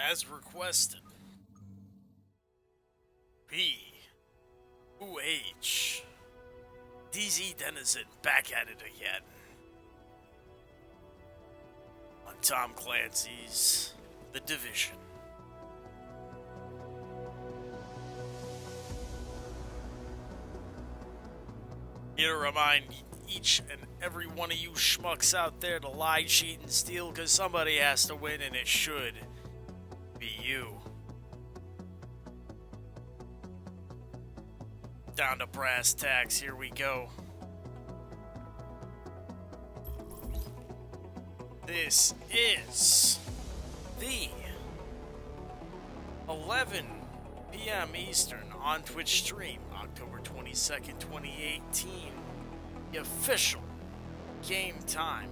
as requested. P2H. DZ Denizen back at it again. On Tom Clancy's The Division. Here to remind each and every one of you schmucks out there to lie, cheat, and steal, because somebody has to win, and it should be you. Down to brass tacks, here we go. This is the 11 p.m. Eastern OnTwitch stream, October 22nd, 2018. The official game time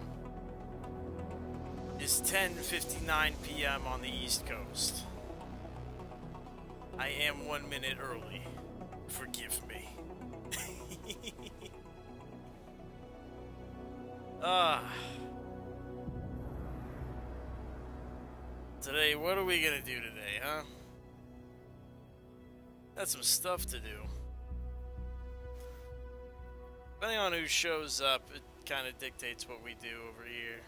is 10:59 p.m. on the East Coast. I am 1 minute early. Forgive me. Today, what are we gonna do today, huh? Got some stuff to do. Depending on who shows up, it kind of dictates what we do over here.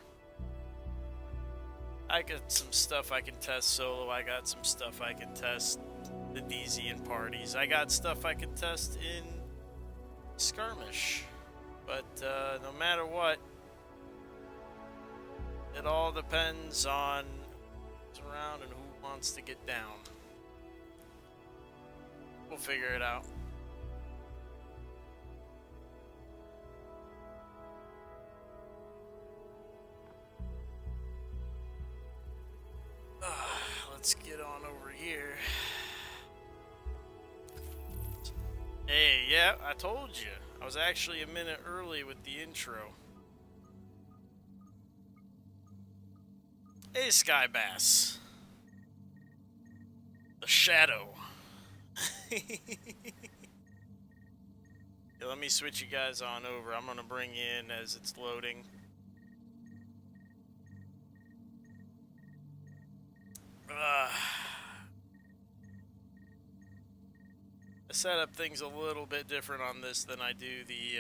I got some stuff I can test solo. I got some stuff I can test the DZ in parties. I got stuff I can test in skirmish. But no matter what, it all depends on who's around and who wants to get down. We'll figure it out. Let's get on over here. Hey, yeah, I told you. I was actually a minute early with the intro. Hey, Sky Bass. The Shadow. Yeah, let me switch you guys on over. I'm gonna bring you in as it's loading. I set up things a little bit different on this than I do the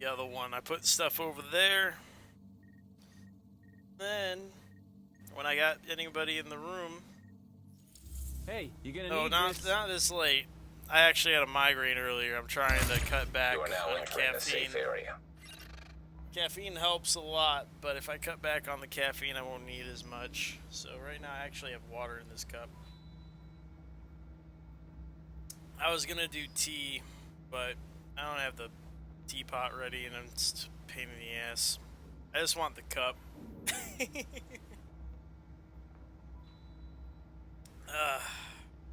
other one. I put stuff over there. Then, when I got anybody in the room... Hey, you gonna no, need this? not this late. I actually had a migraine earlier. I'm trying to cut back on caffeine. Caffeine helps a lot, but if I cut back on the caffeine, I won't need as much. So right now, I actually have water in this cup. I was gonna do tea, but I don't have the teapot ready, and it's a pain in the ass. I just want the cup.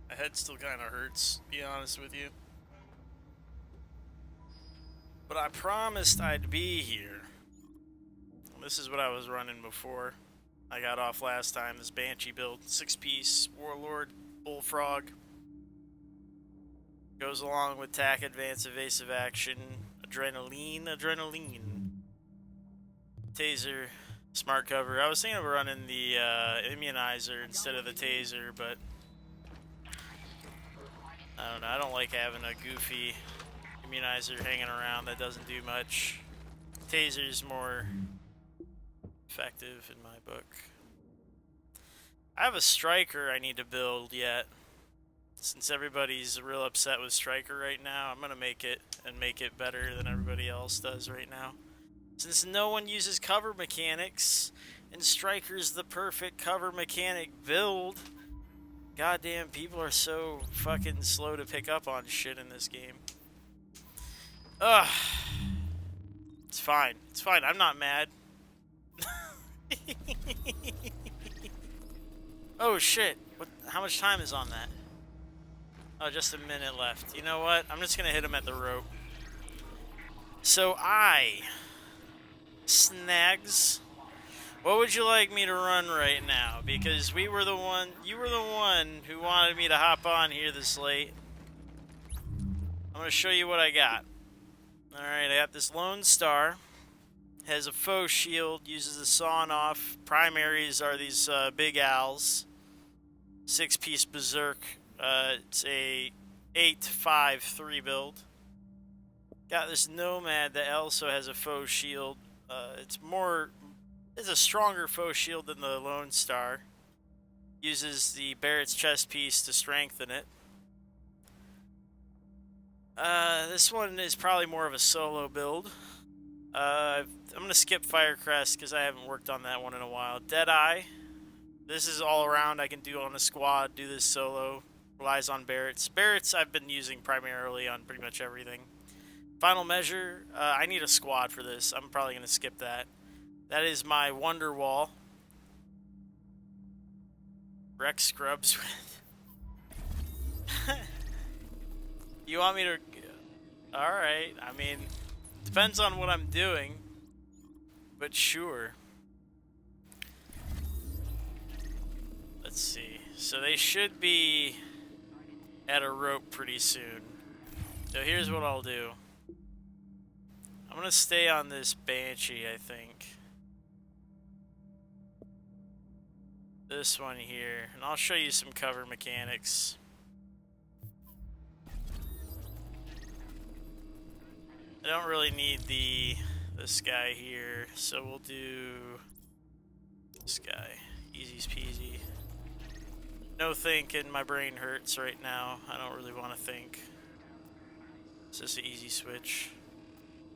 My head still kind of hurts, to be honest with you. But I promised I'd be here. This is what I was running before I got off last time. This Banshee build, 6-piece Warlord, Bullfrog. Goes along with tack, advance, evasive action, adrenaline, taser, smart cover. I was thinking of running the immunizer instead of the taser, but I don't know. I don't like having a goofy immunizer hanging around that doesn't do much. Taser's more effective in my book. I have a striker I need to build yet. Since everybody's real upset with striker right now, I'm gonna make it and make it better than everybody else does right now. Since no one uses cover mechanics, and striker's the perfect cover mechanic build. Goddamn, people are so fucking slow to pick up on shit in this game. Ugh. It's fine. It's fine. I'm not mad. Oh shit. What? How much time is on that? Oh, just a minute left. You know what? I'm just gonna hit him at the rope. So Snags, what would you like me to run right now? Because you were the one who wanted me to hop on here this late. I'm gonna show you what I got. Alright, I got this Lone Star. has a faux shield, uses the sawn off. Primaries are these big owls. 6-piece berserk. It's a 8-5-3 build. Got this nomad that also has a faux shield. It's a stronger faux shield than the Lone Star. Uses the Barrett's chest piece to strengthen it. This one is probably more of a solo build. I'm gonna skip Firecrest because I haven't worked on that one in a while. Deadeye. This is all around. I can do on a squad, do this solo. Relies on Barrett's. Barrett's I've been using primarily on pretty much everything. Final Measure. I need a squad for this. I'm probably gonna skip that. That is my Wonder Wall. Rex Scrubs with. You want me to? Alright, I mean, depends on what I'm doing, but sure. Let's see. So they should be at a rope pretty soon. So here's what I'll do. I'm gonna stay on this Banshee, I think. This one here, and I'll show you some cover mechanics. I don't really need this guy here, so we'll do this guy. Easy peasy. No thinking, my brain hurts right now. I don't really want to think. It's just an easy switch.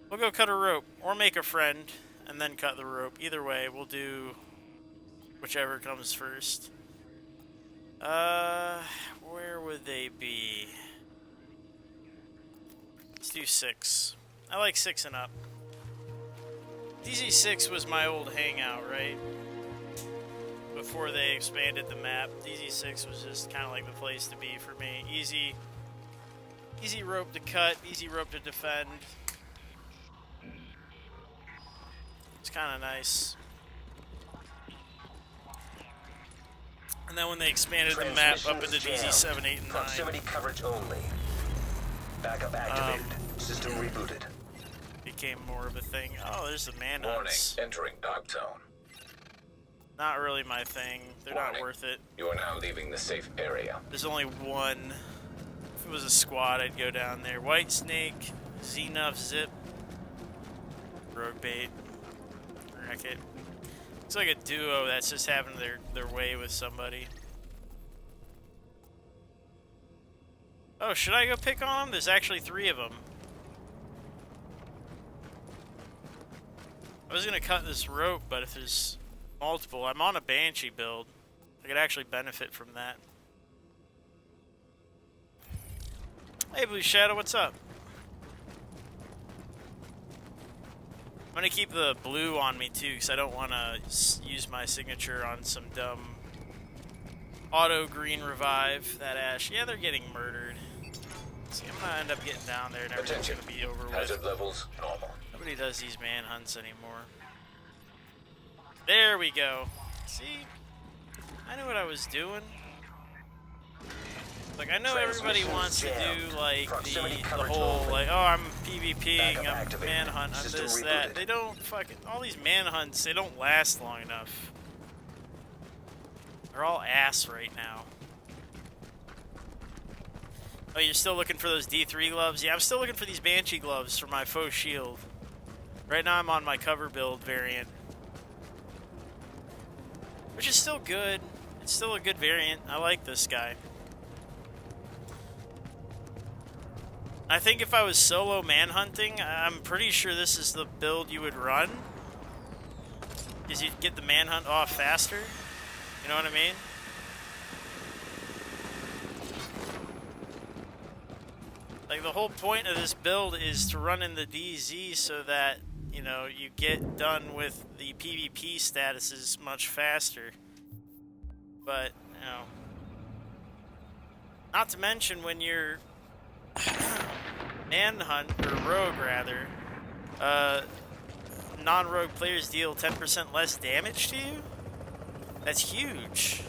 We'll go cut a rope, or make a friend, and then cut the rope. Either way, we'll do whichever comes first. Where would they be? Let's do 6. I like 6 and up. DZ6 was my old hangout, right? Before they expanded the map, DZ6 was just kind of like the place to be for me. Easy rope to cut, easy rope to defend. It's kind of nice. And then when they expanded the map up into DZ7, 8, and 9. Proximity coverage only. Backup activated. System rebooted. Became more of a thing. Oh, there's the Warning, manhunts. entering dark zone. Not really my thing. They're not worth it. You are now leaving the safe area. There's only one. If it was a squad, I'd go down there. White Snake, Zenuf, Zip, Rogue Bait, Racket. Looks like a duo that's just having their way with somebody. Oh, should I go pick on them? There's actually 3 of them. I was gonna cut this rope, but if there's multiple, I'm on a Banshee build. I could actually benefit from that. Hey, Blue Shadow, what's up? I'm gonna keep the blue on me too, because I don't want to use my signature on some dumb auto green revive. That Ash, yeah, they're getting murdered. See, I'm gonna end up getting down there, and everything's gonna be over with. Hazard levels normal. Nobody does these manhunts anymore. There we go. See, I knew what I was doing. Like, I know everybody wants to do, like, the whole, like, oh, I'm PvPing, I'm manhunt, I'm this, that. They don't fucking, all these manhunts, they don't last long enough. They're all ass right now. Oh, you're still looking for those D3 gloves? Yeah, I'm still looking for these Banshee gloves for my faux shield. Right now I'm on my cover build variant. Which is still good. It's still a good variant. I like this guy. I think if I was solo manhunting, I'm pretty sure this is the build you would run. Because you'd get the manhunt off faster. You know what I mean? Like, the whole point of this build is to run in the DZ so that, you know, you get done with the PvP statuses much faster. But, you know, not to mention when you're manhunt, or rogue rather, non-rogue players deal 10% less damage to you? That's huge.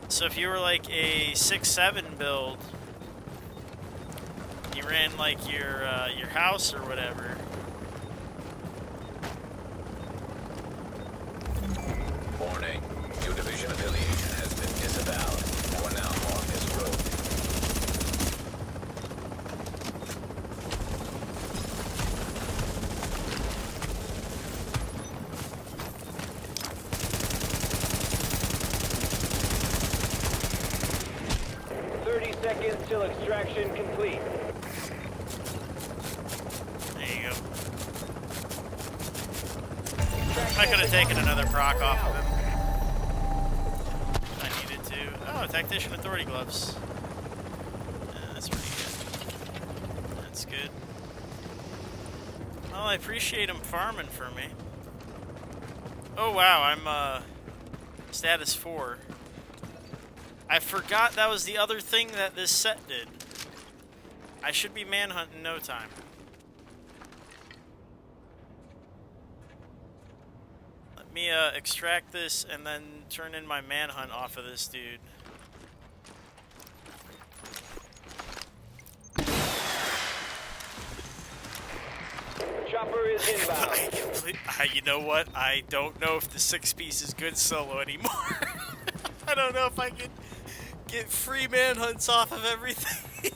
So if you were like a 6-7 build, you ran like your house or whatever, seconds till extraction complete. There you go. I could have taken another proc off of him. If I needed to. Oh, Tactician Authority Gloves. That's pretty good. That's good. Well, I appreciate him farming for me. Oh wow, I'm status 4. I forgot that was the other thing that this set did. I should be manhunt in no time. Let me extract this and then turn in my manhunt off of this dude. Chopper is inbound. You know what? I don't know if the 6-piece is good solo anymore. I don't know if I can get free manhunts off of everything.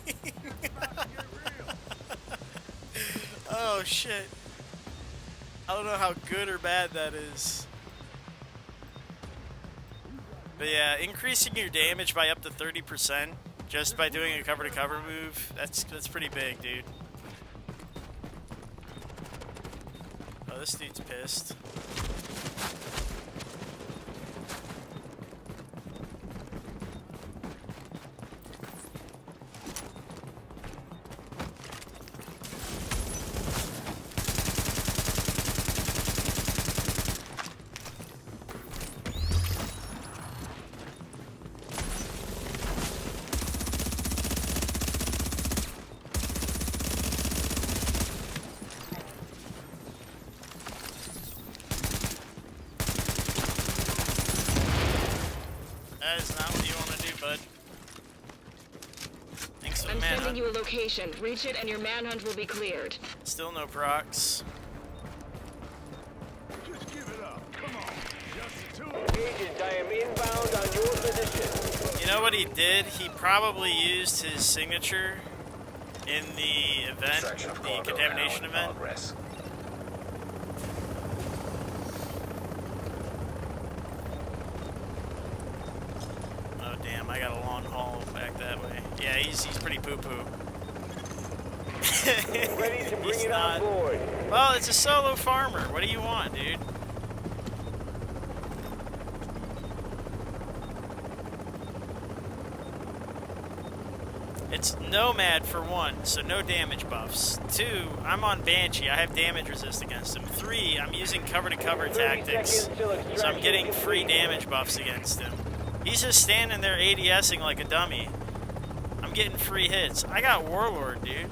Oh shit. I don't know how good or bad that is. But yeah, increasing your damage by up to 30% just by doing a cover-to-cover move, that's pretty big, dude. Oh, this dude's pissed. That is not what you want to do, bud. Thanks for the I'm sending manhunt. you a location. Reach it and your manhunt will be cleared. Still no procs. Just give it up. Come on. Just two. Agent, I am inbound on your position. You know what he did? He probably used his signature in the event, Extraction of the cargo contamination now in event. progress. Oh damn, I got a long haul back that way. Yeah, he's pretty poo-poo. Ready to bring He's it not. on board. Well, it's a solo farmer. What do you want, dude? It's Nomad for 1, so no damage buffs. 2, I'm on Banshee. I have damage resist against him. 3, I'm using cover-to-cover 30 tactics, seconds till so I'm extraction getting free complete. damage buffs against him. He's just standing there ADSing like a dummy. I'm getting free hits. I got Warlord, dude.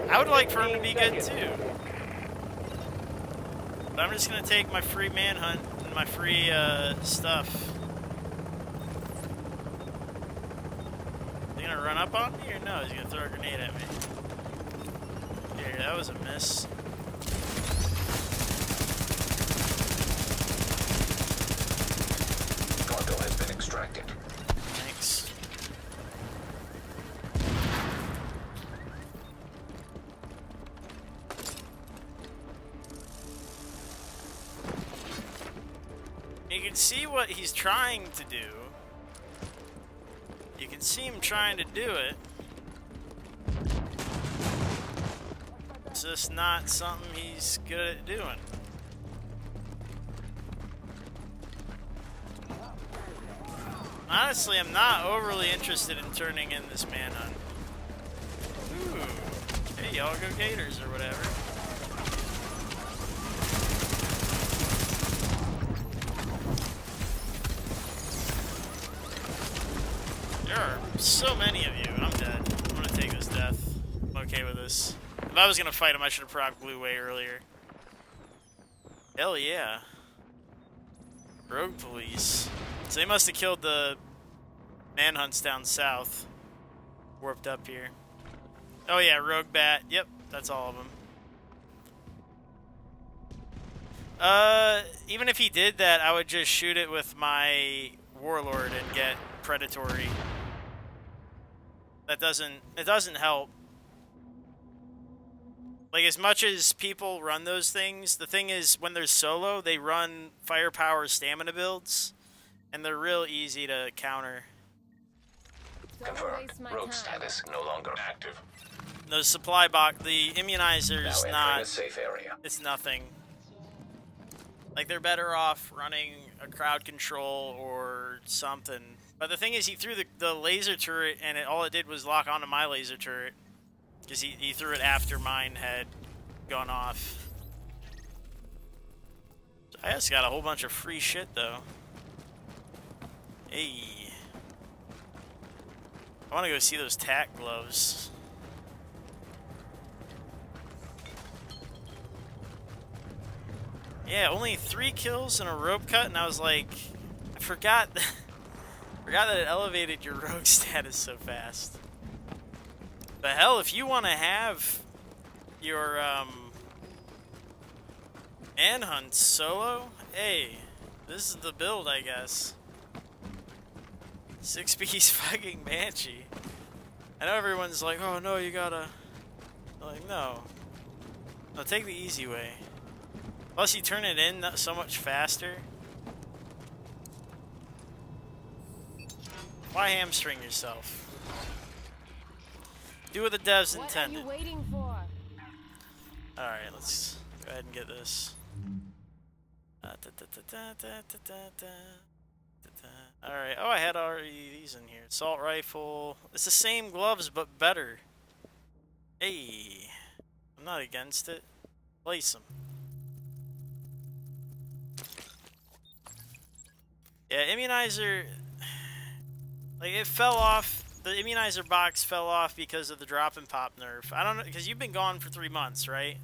I would like for him to be good too. But I'm just gonna take my free manhunt and my free stuff. Is he gonna run up on me or no? He's gonna throw a grenade at me. Yeah, that was a miss. Cargo has been extracted. Thanks. You can see what he's trying to do. You can see him trying to do it. It's just not something he's good at doing. Honestly, I'm not overly interested in turning in this manhunt. Ooh. Hey, y'all go Gators or whatever. There are so many of you. I'm dead. I'm gonna take this death. I'm okay with this. If I was gonna fight him, I should have proc blue way earlier. Hell yeah. Rogue police. So they must have killed the manhunts down south. Warped up here. Oh yeah, rogue bat. Yep, that's all of them. Even if he did that, I would just shoot it with my warlord and get predatory. It doesn't help. Like, as much as people run those things, the thing is, when they're solo, they run firepower stamina builds. and they're real easy to counter. Confirmed. Rogue status no longer active. The supply box, the Now immunizer's entering a not. safe area. It's nothing. Like, they're better off running a crowd control or something. But the thing is, he threw the laser turret, and all it did was lock onto my laser turret. Because he threw it after mine had gone off. I just got a whole bunch of free shit, though. Hey. I want to go see those tack gloves. Yeah, only 3 kills and a rope cut, and I was like, I forgot that it elevated your rogue status so fast. But hell, if you want to have your manhunt solo, hey, this is the build, I guess. 6-piece fucking Banshee. I know everyone's like, oh no, you gotta. I'm like, no. No, take the easy way. Plus, you turn it in so much faster. Why hamstring yourself? Do what the devs intended. What are you waiting for? Alright, let's go ahead and get this. Alright, oh, I had already these in here. Assault rifle. It's the same gloves, but better. Hey, I'm not against it. Place them. Yeah, immunizer, like, it fell off. The immunizer box fell off because of the drop and pop nerf. I don't know, because you've been gone for 3 months, right?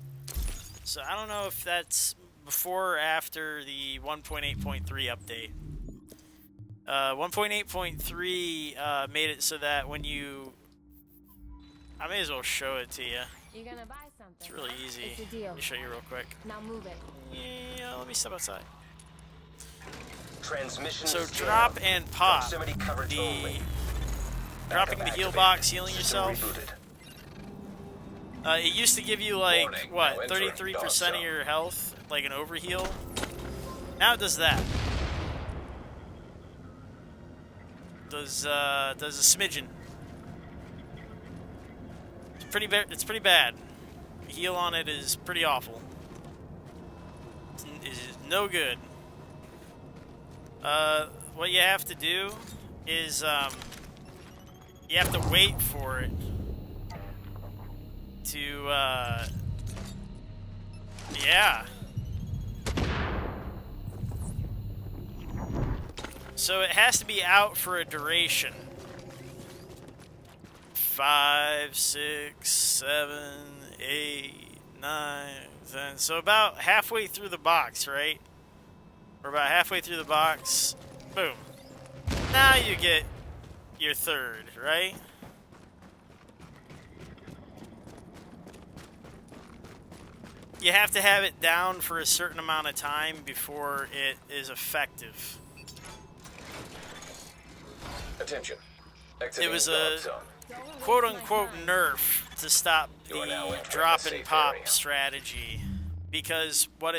So I don't know if that's before or after the 1.8.3 update. 1.8.3 made it so that when you... I may as well show it to you. You're gonna buy something. It's really easy. It's a deal. Let me show you real quick. Now move it. Yeah, let me step outside. Transmission So is drop jammed. and pop. Proximity coverage only. Dropping the Backup heal activated. box, healing System yourself. rebooted. It used to give you like, Warning, what, now entering 33% dog of zone. your health, like an overheal. Now it does that. Does a smidgen. It's pretty bad. The heal on it is pretty awful. It's no good. What you have to do is you have to wait for it to yeah. So it has to be out for a duration. 5, 6, 7, 8, 9, 10. So about halfway through the box, right? We're about halfway through the box. Boom. Now you get your third, right? You have to have it down for a certain amount of time before it is effective. Attention. It Exiting was dog a zone. quote-unquote nerf to stop You are now the entering drop a and safe pop area. strategy, because what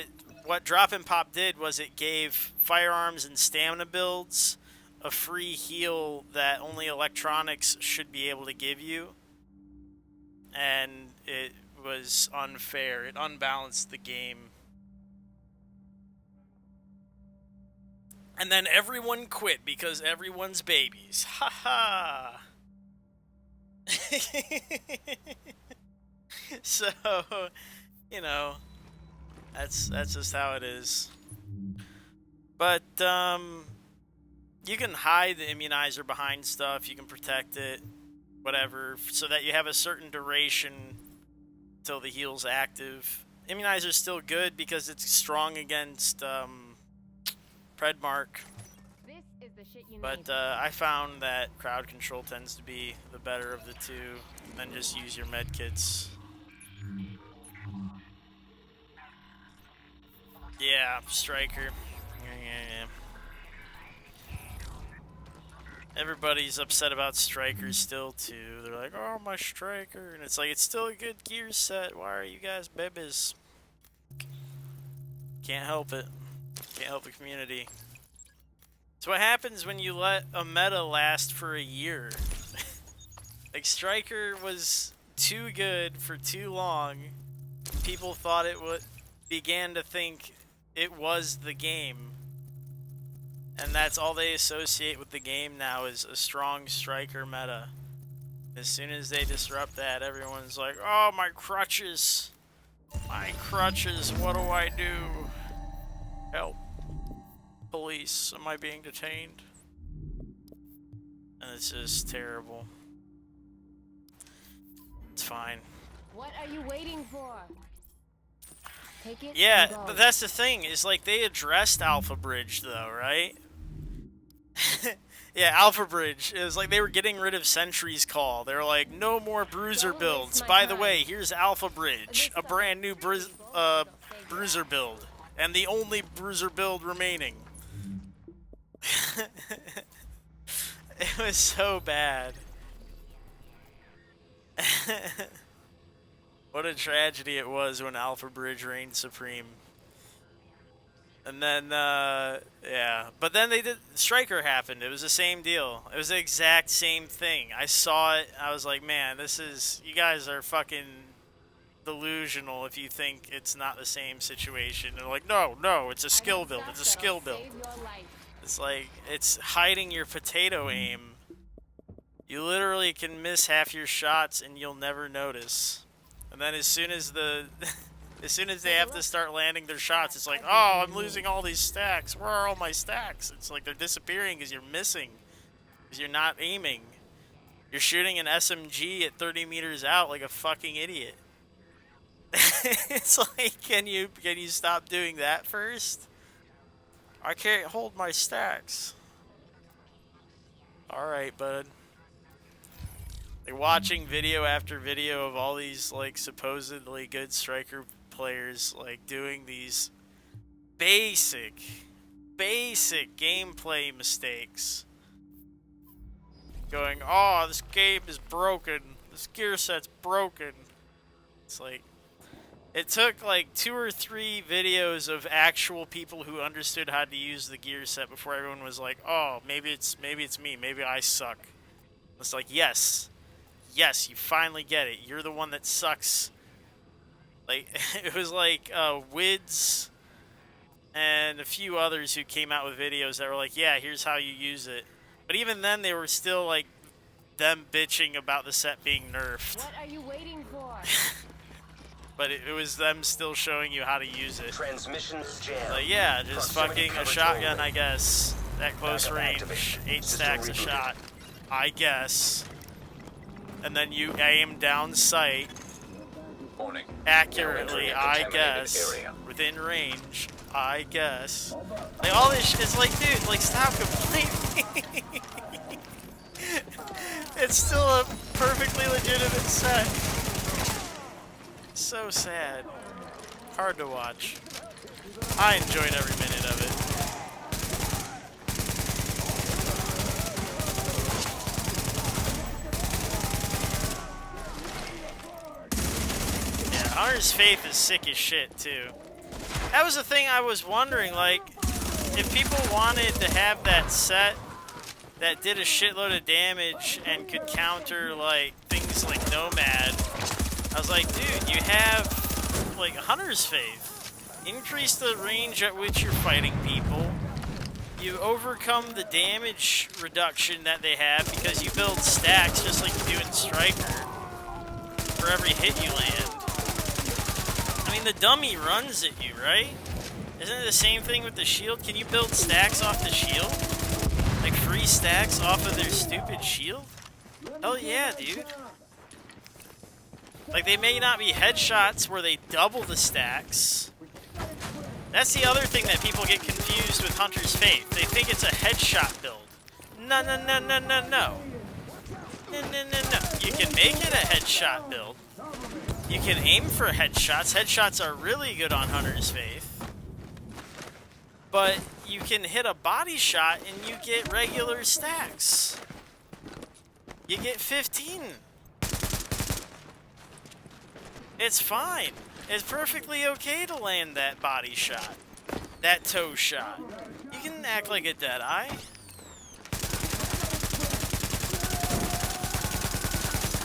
drop and pop did was it gave firearms and stamina builds a free heal that only electronics should be able to give you, and it was unfair. It unbalanced the game. And then everyone quit because everyone's babies. Ha ha! So, you know, that's just how it is. But you can hide the immunizer behind stuff. You can protect it, whatever, so that you have a certain duration till the heal's active. Immunizer's still good because it's strong against Predmark. This is the shit you But need. I found that crowd control tends to be the better of the two, and just use your med kits. Yeah, striker. Yeah. Everybody's upset about strikers still too. They're like, "Oh, my striker," and it's like, it's still a good gear set. Why are you guys babies? Can't help it. Can't help the community. So what happens when you let a meta last for a year? Like, Striker was too good for too long. People thought it began to think it was the game. And that's all they associate with the game now, is a strong Striker meta. As soon as they disrupt that, everyone's like, oh, my crutches. My crutches, what do I do? Help. Police, am I being detained? And it's just terrible. It's fine. What are you waiting for? Take it. Yeah, and go. but that's the thing, is like they addressed Alpha Bridge though, right? Yeah, Alpha Bridge. It was like they were getting rid of Sentry's Call. They were like, no more bruiser Don't builds. waste my By the time. way, here's Alpha Bridge, a brand new bruiser build, and the only bruiser build remaining. It was so bad. What a tragedy it was when Alpha Bridge reigned supreme. And then, yeah. But then they did, Striker happened. It was the same deal. It was the exact same thing. I saw it. I was like, man, this is, you guys are fucking delusional if you think it's not the same situation. They're like, no, it's a skill build. It's a skill build. Save your life. It's like, it's hiding your potato aim. You literally can miss half your shots and you'll never notice. And then as soon as the... as soon as they have to start landing their shots, it's like, oh, I'm losing all these stacks. Where are all my stacks? It's like they're disappearing because you're missing. Because you're not aiming. You're shooting an SMG at 30 meters out like a fucking idiot. It's like, can you stop doing that first? I can't hold my stacks. Alright, bud. Like, watching video after video of all these, like, supposedly good Striker players, like, doing these basic gameplay mistakes. Going, oh, this game is broken. This gear set's broken. It's like, it took, like, 2 or 3 videos of actual people who understood how to use the gear set before everyone was like, oh, maybe it's me. Maybe I suck. It's like, yes, you finally get it. You're the one that sucks. Like, it was like Wids and a few others who came out with videos that were like, yeah, here's how you use it. But even then, they were still like them bitching about the set being nerfed. What are you waiting for? But it was them still showing you how to use it. Transmissions jammed. Like, yeah, just Proximity fucking a coverage shotgun, only. I guess. At close Backup range, activation. 8 System stacks a rebooted. shot, I guess. And then you aim down sight Warning. accurately, Now entering a I contaminated guess. area. Within range, I guess. Like, all this shit is like, dude, like, stop complaining. It's still a perfectly legitimate set. So sad. Hard to watch. I enjoyed every minute of it. Hunter's Faith is sick as shit, too. That was the thing I was wondering, like, if people wanted to have that set that did a shitload of damage and could counter, like, things like Nomad, I was like, dude, you have, like, Hunter's Faith. Increase the range at which you're fighting people. You overcome the damage reduction that they have because you build stacks just like you do in Striker for every hit you land. I mean, the dummy runs at you, right? Isn't it the same thing with the shield? Can you build stacks off the shield? Like free stacks off of their stupid shield? Hell yeah, dude. Like, they may not be headshots where they double the stacks. That's the other thing that people get confused with Hunter's Faith. They think it's a headshot build. No. No. You can make it a headshot build. You can aim for headshots. Headshots are really good on Hunter's Faith. But you can hit a body shot and you get regular stacks. You get 15. It's fine. It's perfectly okay to land that body shot. that toe shot. You can act like a dead eye.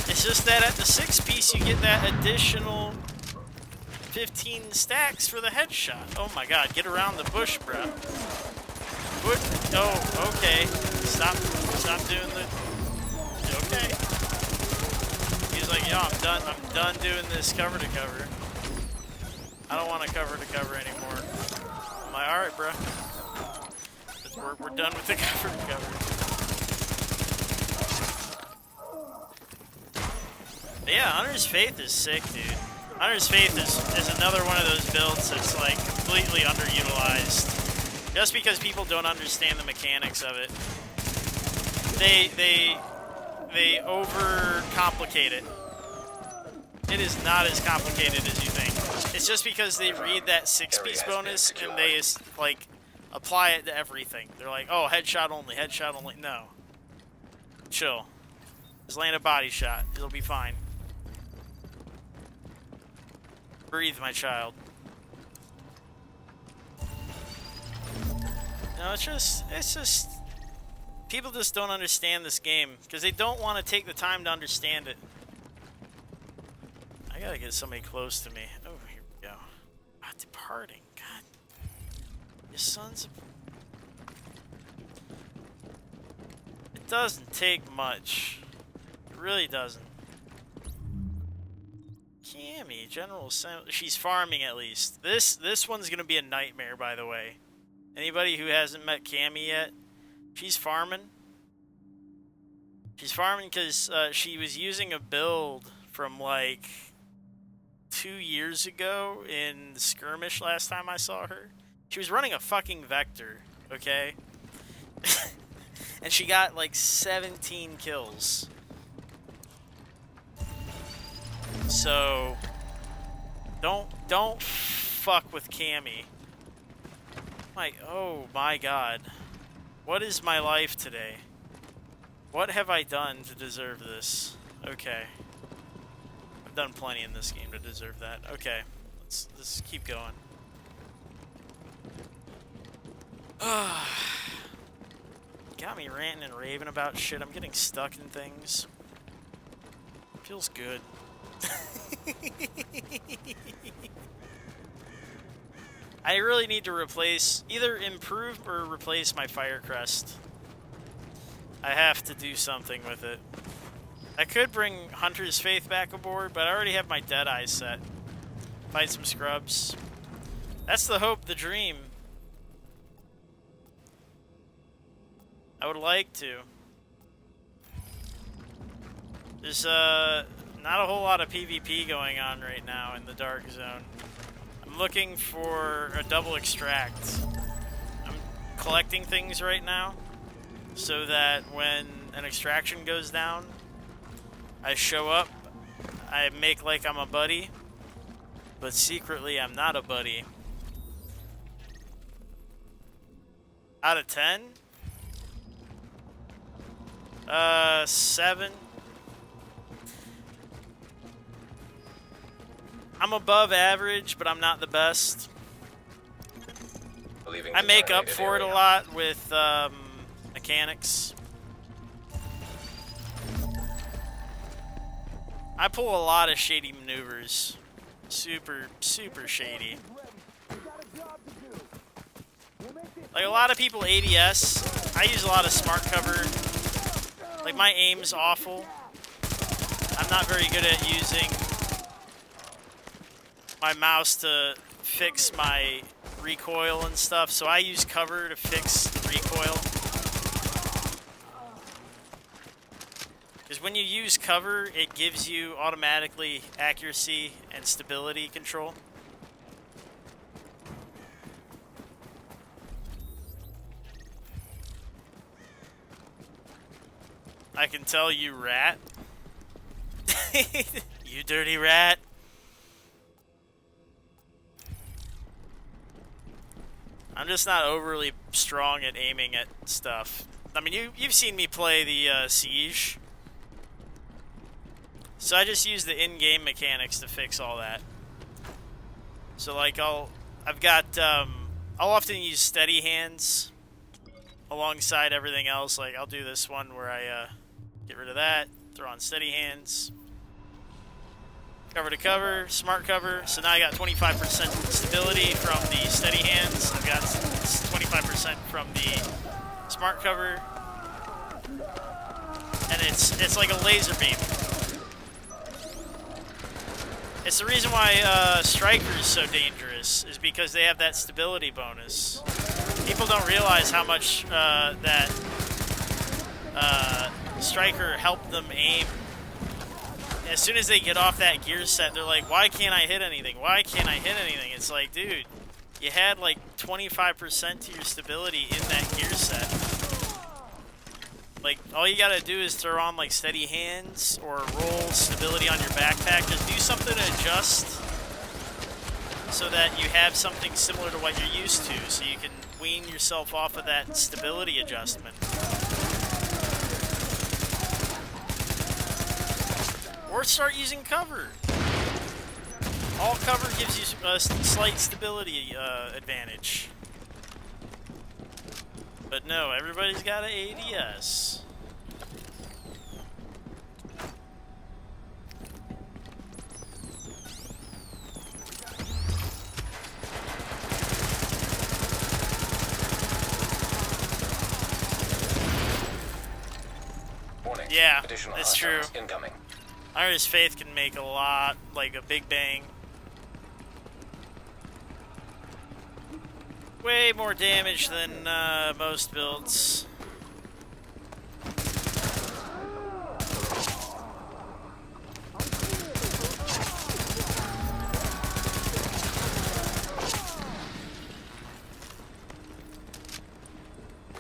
It's just that at the 6-piece you get that additional 15 stacks for the headshot. Oh my god, get around the bush, bro. Oh, okay. Stop doing the... Okay. He's like, yo, I'm done doing this cover to cover. I don't want to cover to cover anymore. I'm like, alright, bro. We're done with the cover to cover. But yeah, Hunter's Faith is sick, dude. Hunter's Faith is another one of those builds that's like completely underutilized. Just because people don't understand the mechanics of it. They overcomplicate it. It is not as complicated as you think. It's just because they read that 6-piece bonus and they like apply it to everything. They're like, oh, headshot only, headshot only. No. Chill. Just land a body shot. It'll be fine. Breathe, my child. No, it's just people just don't understand this game because they don't want to take the time to understand it. I gotta get somebody close to me. Oh, here we go. Ah, departing. God. You sons of... It doesn't take much. It really doesn't. Cammy, General Assembly. She's farming at least. This one's gonna be a nightmare, by the way. Anybody who hasn't met Cammy yet, she's farming. She's farming because she was using a build from like 2 years ago in the skirmish last time I saw her. She was running a fucking Vector, okay? And she got like 17 kills. So don't fuck with Cammy. Like, oh my god. What is my life today? What have I done to deserve this? Okay. I've done plenty in this game to deserve that. Okay. Let's keep going. Got me ranting and raving about shit. I'm getting stuck in things. Feels good. I really need to either improve or replace my Fire Crest. I have to do something with it. I could bring Hunter's Faith back aboard, but I already have my Dead Eyes set. Fight some scrubs. That's the hope, the dream. I would like to. There's not a whole lot of PvP going on right now in the Dark Zone. I'm looking for a double extract. I'm collecting things right now so that when an extraction goes down, I show up, I make like I'm a buddy, but secretly I'm not a buddy. Out of 10? 7. I'm above average, but I'm not the best. I make up for it a lot with mechanics. I pull a lot of shady maneuvers. Super, super shady. Like a lot of people ADS, I use a lot of smart cover. Like my aim's awful. I'm not very good at using my mouse to fix my recoil and stuff, so I use cover to fix the recoil. Because when you use cover, it gives you automatically accuracy and stability control. I can tell you, rat. You dirty rat. I'm just not overly strong at aiming at stuff. I mean, you've seen me play the Siege. So I just use the in-game mechanics to fix all that. So like I've got I'll often use steady hands alongside everything else. Like, I'll do this one where I get rid of that, throw on steady hands. Cover to cover, smart cover. So now I got 25% stability from the steady hands. I've got 25% from the smart cover. And it's like a laser beam. It's the reason why Striker is so dangerous, is because they have that stability bonus. People don't realize how much that Striker helped them aim. As soon as they get off that gear set, they're like, why can't I hit anything? Why can't I hit anything? It's like, dude, you had like 25% to your stability in that gear set. Like, all you gotta do is throw on like steady hands or roll stability on your backpack. Just do something to adjust so that you have something similar to what you're used to, so you can wean yourself off of that stability adjustment. Or start using cover. All cover gives you a slight stability advantage. But no, everybody's got an ADS. Warning. Yeah, Additional it's true. hostiles incoming. Iron's Faith can make a lot, like a big bang. Way more damage than most builds.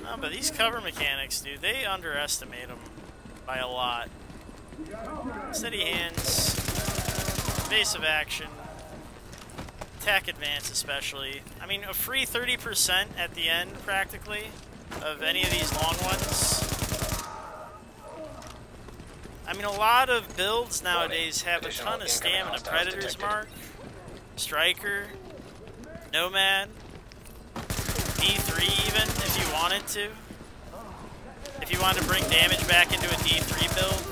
No, but these cover mechanics, dude, they underestimate them by a lot. Steady hands, evasive action, attack advance especially. I mean, a free 30% at the end, practically, of any of these long ones. I mean, a lot of builds nowadays have a ton of stamina. Predator's Mark, Striker, Nomad, D3 even, if you wanted to. If you wanted to bring damage back into a D3 build.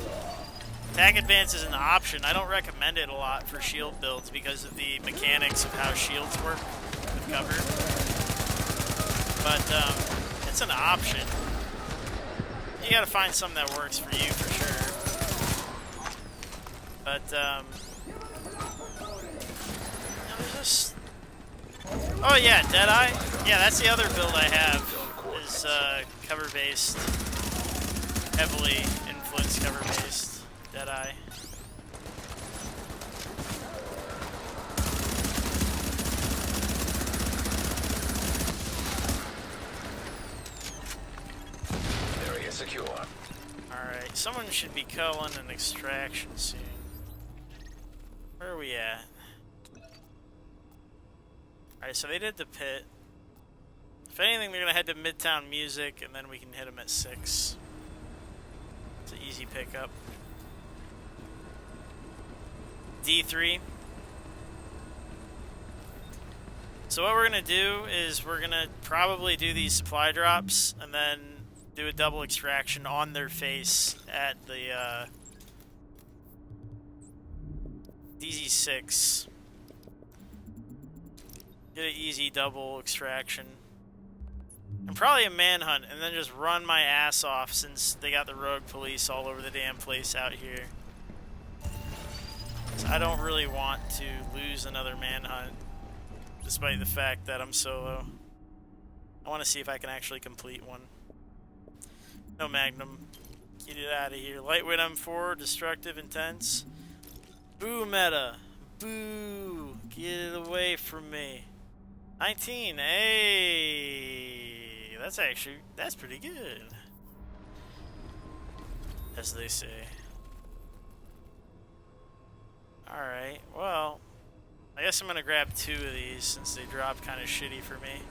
Attack advance is an option. I don't recommend it a lot for shield builds because of the mechanics of how shields work with cover. But it's an option. You gotta find something that works for you for sure. But there's this. Oh yeah, Deadeye. Yeah, that's the other build I have. Is cover based, heavily influenced cover based. Deadeye. Area secure. Alright, someone should be calling an extraction soon. Where are we at? Alright, so they did the pit. If anything, they're gonna head to Midtown Music, and then we can hit them at 6. It's an easy pickup. D3. So what we're gonna do is we're gonna probably do these supply drops and then do a double extraction on their face at the DZ6. Get an easy double extraction. And probably a manhunt, and then just run my ass off since they got the rogue police all over the damn place out here. I don't really want to lose another manhunt, despite the fact that I'm solo. I want to see if I can actually complete one. No Magnum. Get it out of here. Lightweight M4, destructive, intense. Boo meta. Boo. Get it away from me. 19. Hey. That's pretty good. As they say. Alright, well, I guess I'm gonna grab 2 of these since they dropped kind of shitty for me.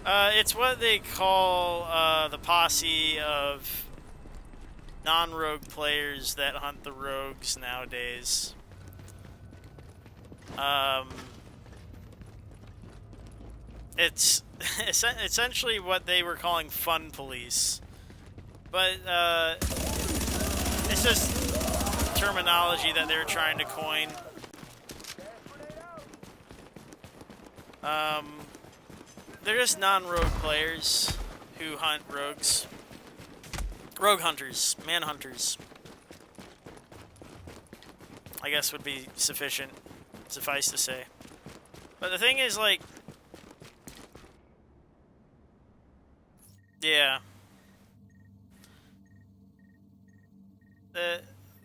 It's what they call the posse of non-rogue players that hunt the rogues nowadays. it's essentially what they were calling fun police, but it's just terminology that they're trying to coin. They're just non-rogue players who hunt rogues. Rogue hunters, manhunters, I guess would be suffice to say. But the thing is, like, yeah.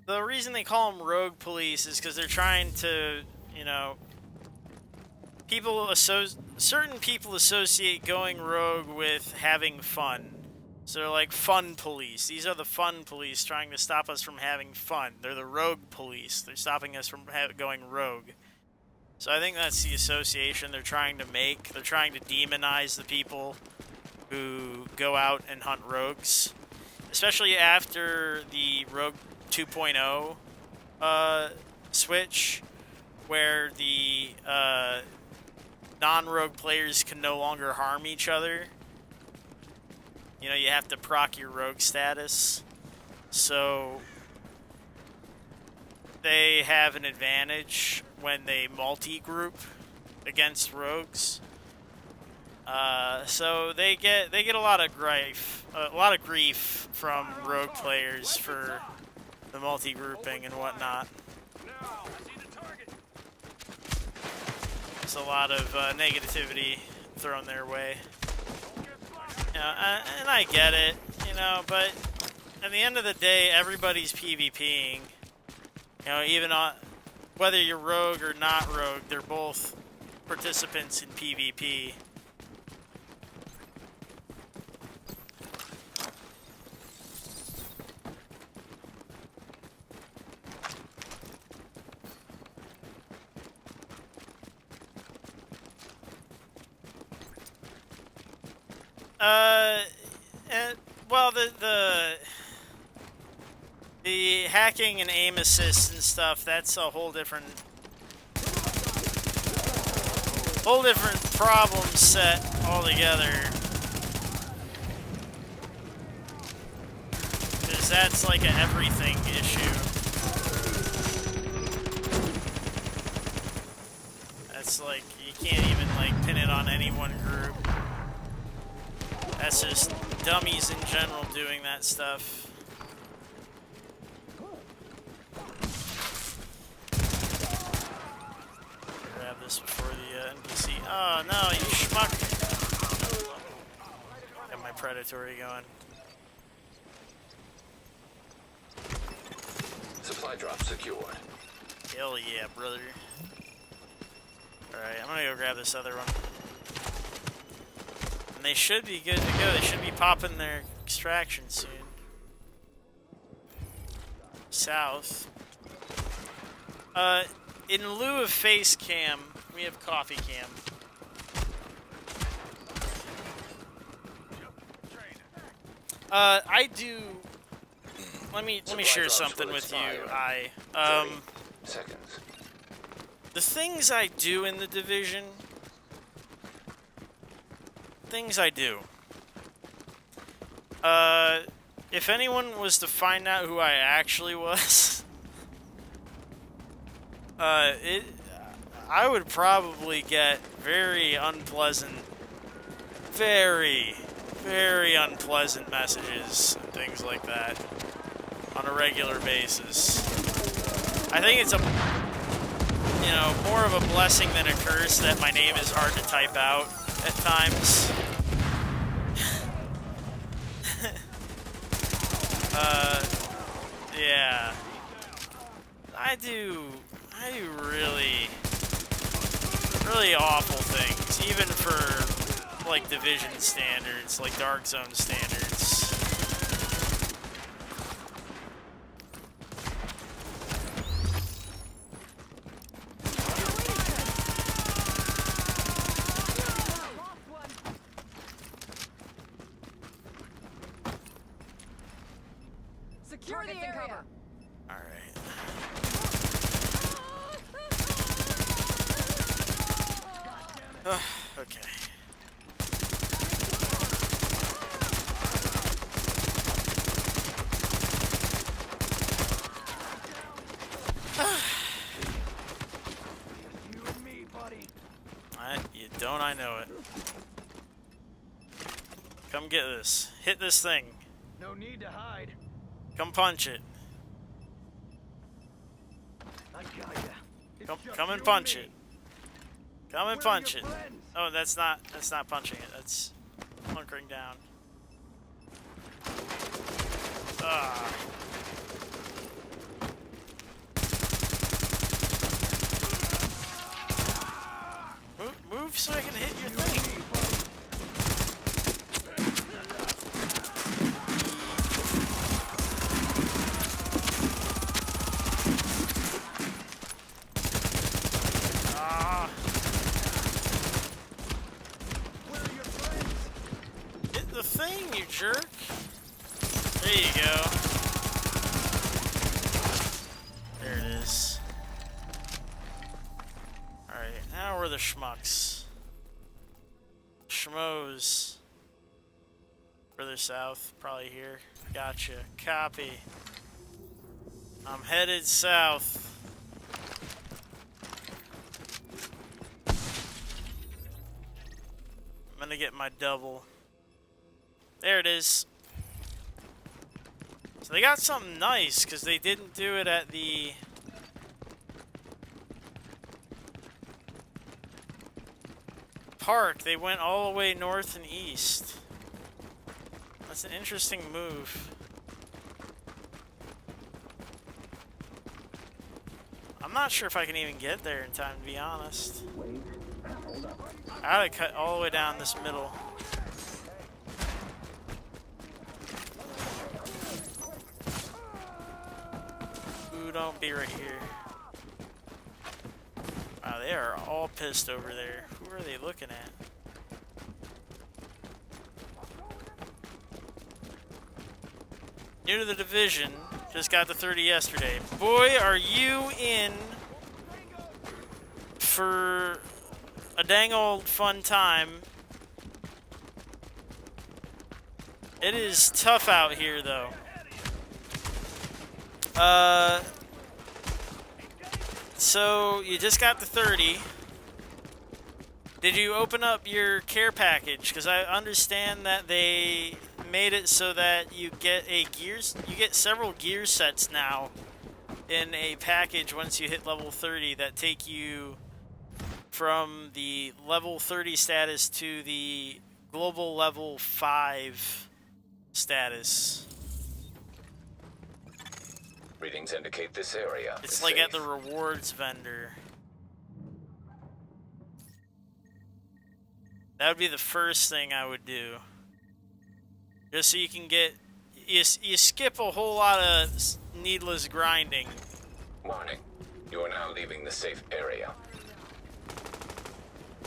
The reason they call them rogue police is because they're trying to, you know, certain people associate going rogue with having fun. So they're like fun police. These are the fun police trying to stop us from having fun. They're the rogue police. They're stopping us from going rogue. So I think that's the association they're trying to make. They're trying to demonize the people who go out and hunt rogues. Especially after the Rogue 2.0 switch, where the non-rogue players can no longer harm each other. You know, you have to proc your rogue status. So they have an advantage when they multi-group against rogues. So they get a lot of grief from rogue players for the multi-grouping and whatnot. There's a lot of negativity thrown their way. You know, and I get it, you know, but at the end of the day, everybody's PvPing. You know, even whether you're rogue or not rogue, they're both participants in PvP. Well, the hacking and aim assist and stuff, that's a whole different problem set altogether. Because that's like an everything issue. That's like, you can't even like pin it on any one group. That's just dummies in general doing that stuff. Grab this before the NPC. Oh no, you schmuck! Got my predatory going. Supply drop secured. Hell yeah, brother. Alright, I'm gonna go grab this other one. They should be good to go. They should be popping their extraction soon. South. In lieu of face cam, we have coffee cam. I do. Let me share something with you. Seconds. The things I do in the Division. Things I do. If anyone was to find out who I actually was, I would probably get very unpleasant, very unpleasant messages and things like that on a regular basis. I think it's more of a blessing than a curse that my name is hard to type out at times. Yeah. I do really awful things, even for, like, Division standards, like Dark Zone standards. Secure the area. All right. Okay. I know it. Come get this. Hit this thing. No need to hide. Come punch it. I got ya. It's Come, just come and you punch me. it. Come and Where are punch your it. friends? Oh, that's not punching it. That's hunkering down. Ah. Move so I can hit your thing. Ah. Where are your friends? Hit the thing, you jerk. There you go. There it is. Alright, now we're the schmucks. Schmoes. Further south, probably here. Gotcha. Copy. I'm headed south. I'm gonna get my double. There it is. So they got something nice, because they didn't do it at the... park. They went all the way north and east. That's an interesting move. I'm not sure if I can even get there in time, to be honest. I gotta cut all the way down this middle. Ooh, don't be right here. Wow, they are all pissed over there. Who are they looking at? New to the division, just got to 30 yesterday. Boy, are you in for a dang old fun time. It is tough out here, though. So you just got to 30. Did you open up your care package? Because I understand that they made it so that you get several gear sets now in a package once you hit level 30 that take you from the level 30 status to the global level 5 status. Readings indicate this area. It's is like safe. at the rewards vendor. That would be the first thing I would do. Just so you can get... You skip a whole lot of needless grinding. Warning. You are now leaving the safe area.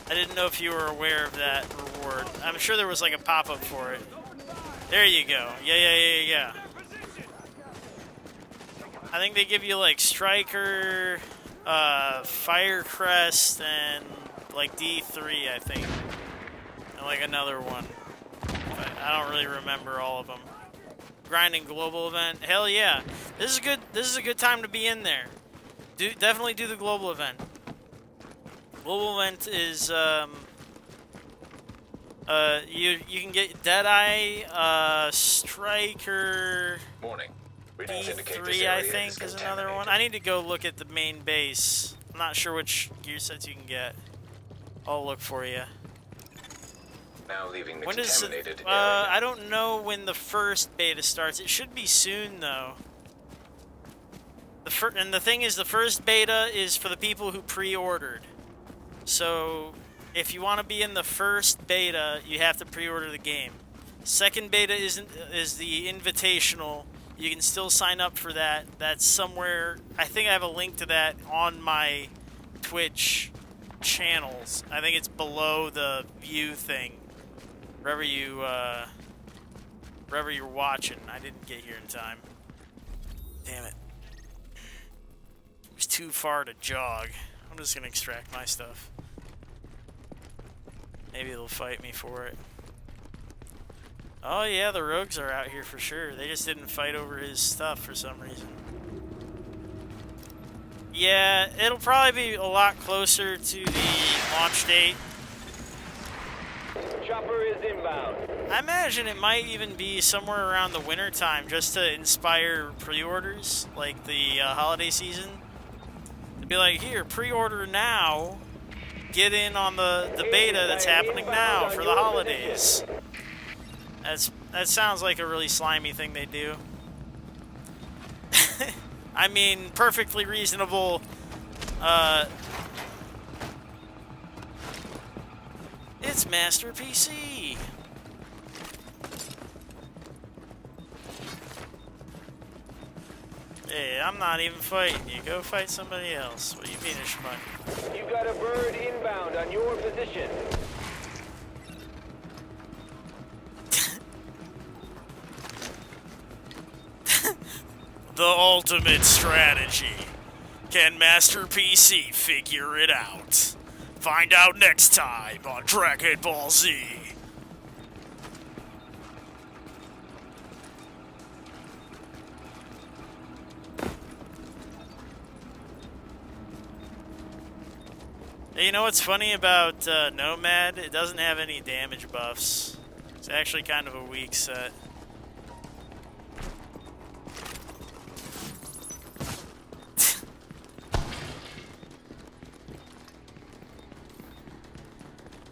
I didn't know if you were aware of that reward. I'm sure there was like a pop-up for it. There you go. Yeah. I think they give you like Striker, Fire Crest, and like D3, I think. And like another one. But I don't really remember all of them. Grinding global event. Hell yeah. This is a good time to be in there. Definitely do the global event. Global event is you can get Deadeye, Striker, Warning. Readings indicate this D3 area I think is another one. I need to go look at the main base. I'm not sure which gear sets you can get. I'll look for you. Now leaving the When does contaminated area. I don't know when the first beta starts. It should be soon though. And the thing is, the first beta is for the people who pre-ordered. So if you want to be in the first beta, you have to pre-order the game. Second beta is the invitational. You can still sign up for that. That's somewhere. I think I have a link to that on my Twitch channels. I think it's below the view thing. Wherever you're watching. I didn't get here in time. Damn it. It was too far to jog. I'm just gonna extract my stuff. Maybe they'll fight me for it. Oh yeah, the rogues are out here for sure. They just didn't fight over his stuff for some reason. Yeah, it'll probably be a lot closer to the launch date. Chopper is inbound. I imagine it might even be somewhere around the winter time just to inspire pre-orders, like the holiday season. To be like, here, pre-order now. Get in on the beta that's happening now for the holidays. That sounds like a really slimy thing they do. I mean, perfectly reasonable. It's Master PC. Hey, I'm not even fighting you. Go fight somebody else. What do you mean, a schmuck? You got a bird inbound on your position. The ultimate strategy. Can Master PC figure it out? Find out next time on Dragon Ball Z. Hey, you know what's funny about Nomad? It doesn't have any damage buffs. It's actually kind of a weak set.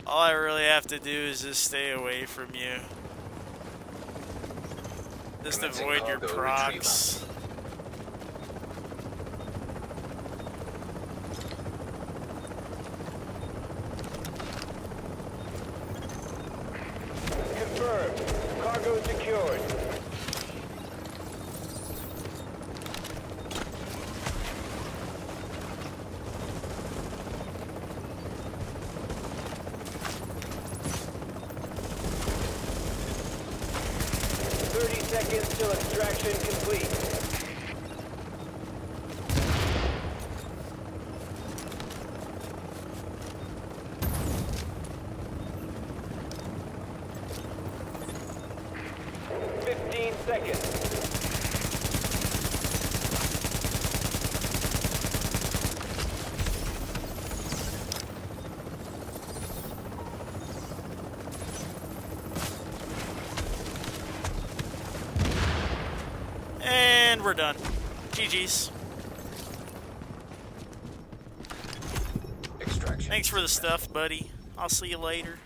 All I really have to do is just stay away from you. Just avoid your procs. Confirmed. Cargo secured. Seconds till extraction complete. Seconds. And we're done. GG's. Extraction. Thanks for the stuff, buddy. I'll see you later.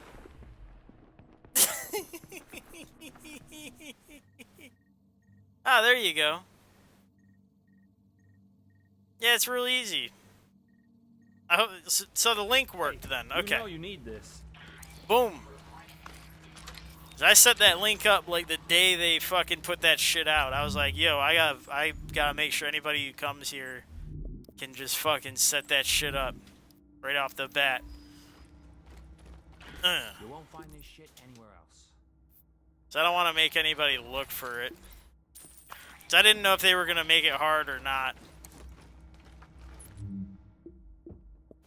Ah, there you go. Yeah, it's really easy. I hope so. The link worked then. Okay. You know you need this. Boom. I set that link up like the day they fucking put that shit out. I was like, yo, I gotta make sure anybody who comes here can just fucking set that shit up right off the bat. You won't find this shit anywhere else. So I don't want to make anybody look for it. So I didn't know if they were gonna make it hard or not.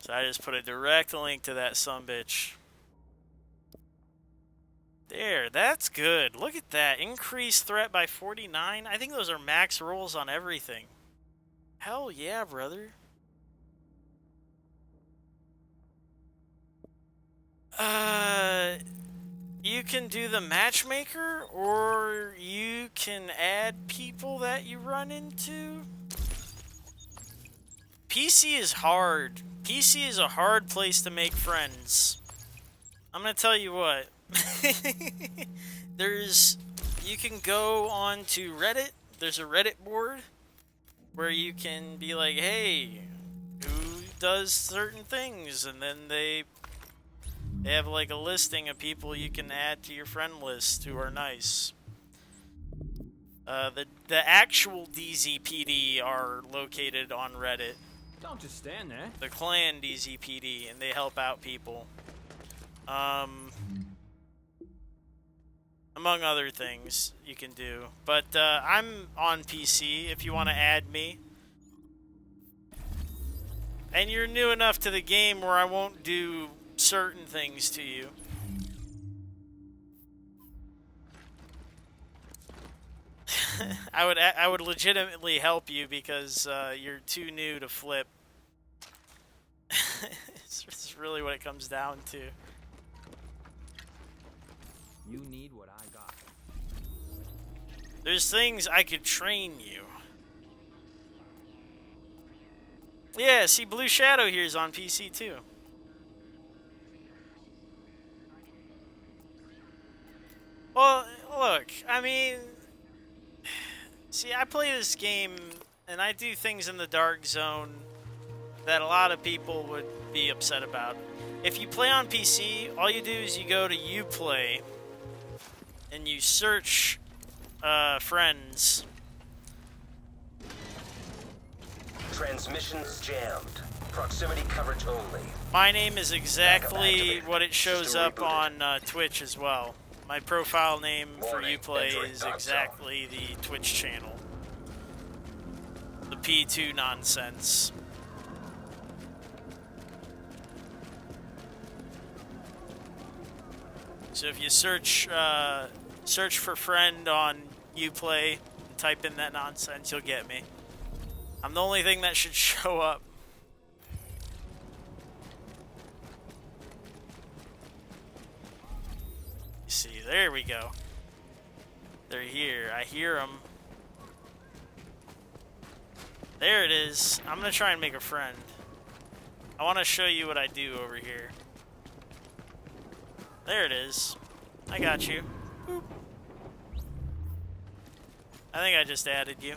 So I just put a direct link to that sumbitch. There, that's good. Look at that. Increased threat by 49. I think those are max rolls on everything. Hell yeah, brother. You can do the matchmaker, or you can add people that you run into. PC is hard. PC is a hard place to make friends. I'm gonna tell you what. You can go on to Reddit. There's a Reddit board where you can be like, hey, who does certain things? And then they have like a listing of people you can add to your friend list who are nice. The actual DZPD are located on Reddit. Don't just stand there. The clan DZPD, and they help out people. Among other things you can do. But I'm on PC if you want to add me. And you're new enough to the game where I won't do certain things to you. I would legitimately help you because you're too new to flip. It's really what it comes down to. You need what I got. There's things I could train you. Yeah, see, Blue Shadow here is on PC too. Well, look, I mean, see, I play this game and I do things in the dark zone that a lot of people would be upset about. If you play on PC, all you do is you go to Uplay and you search friends. Transmissions jammed. Proximity coverage only. My name is exactly what it shows up on Twitch as well. My profile name for Warning, Uplay entering is dark exactly the Twitch channel. The P2 nonsense. So if you search for friend on Uplay and type in that nonsense, you'll get me. I'm the only thing that should show up. You see, there we go. They're here. I hear them. There it is. I'm gonna try and make a friend. I want to show you what I do over here. There it is. I got you. Boop. I think I just added you.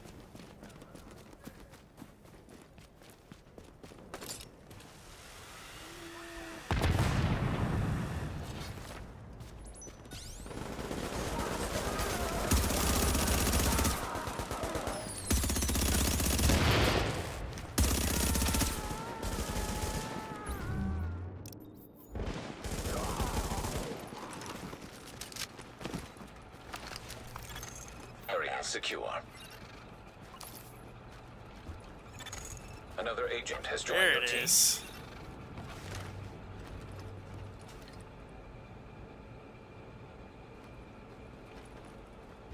Area secure. Another agent has joined There your it team. is.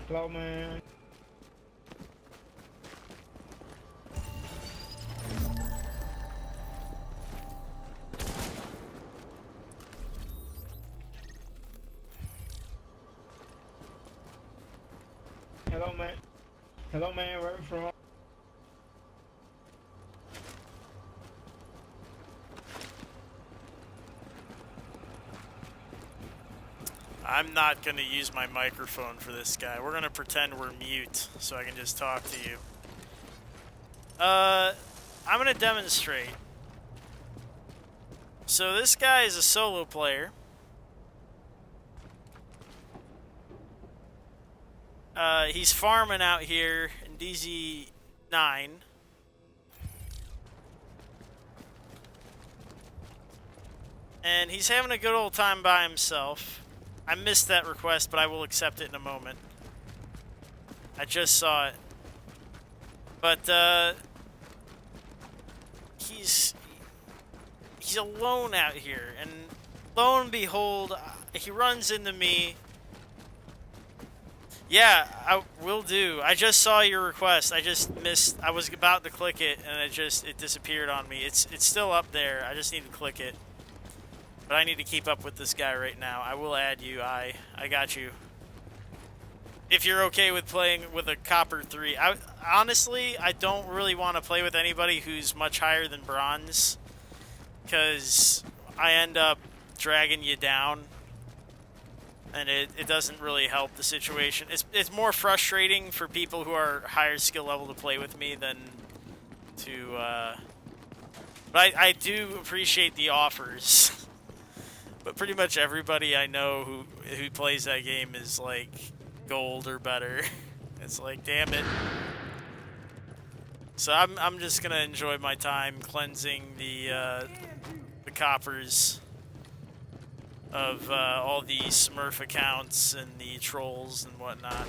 Hello, man. Hello, man. Hello, man. Where you from? I'm not going to use my microphone for this guy. We're going to pretend we're mute so I can just talk to you. I'm going to demonstrate. So this guy is a solo player. He's farming out here in DZ9. And he's having a good old time by himself. I missed that request, but I will accept it in a moment. I just saw it. But, he's alone out here, and lo and behold, he runs into me. Yeah, I will do. I just saw your request. I just missed. I was about to click it, and it disappeared on me. It's still up there. I just need to click it. But I need to keep up with this guy right now. I will add you. I got you. If you're okay with playing with a Copper 3. Honestly, I don't really want to play with anybody who's much higher than Bronze, because I end up dragging you down, and it doesn't really help the situation. It's more frustrating for people who are higher skill level to play with me than to... But I do appreciate the offers. But pretty much everybody I know who plays that game is like gold or better. It's like, damn it. So I'm just gonna enjoy my time cleansing the coppers of all the Smurf accounts and the trolls and whatnot.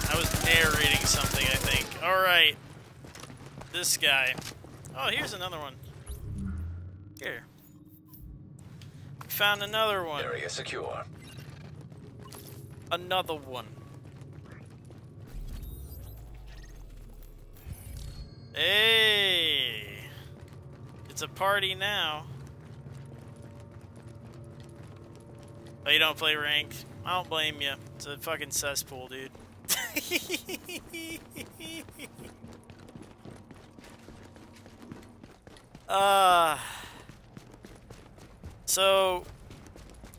I was narrating something, I think. Alright. This guy. Oh, here's another one. Here. Found another one. Area secure. Another one. Hey. It's a party now. Oh, you don't play ranked? I don't blame you. It's a fucking cesspool, dude. So,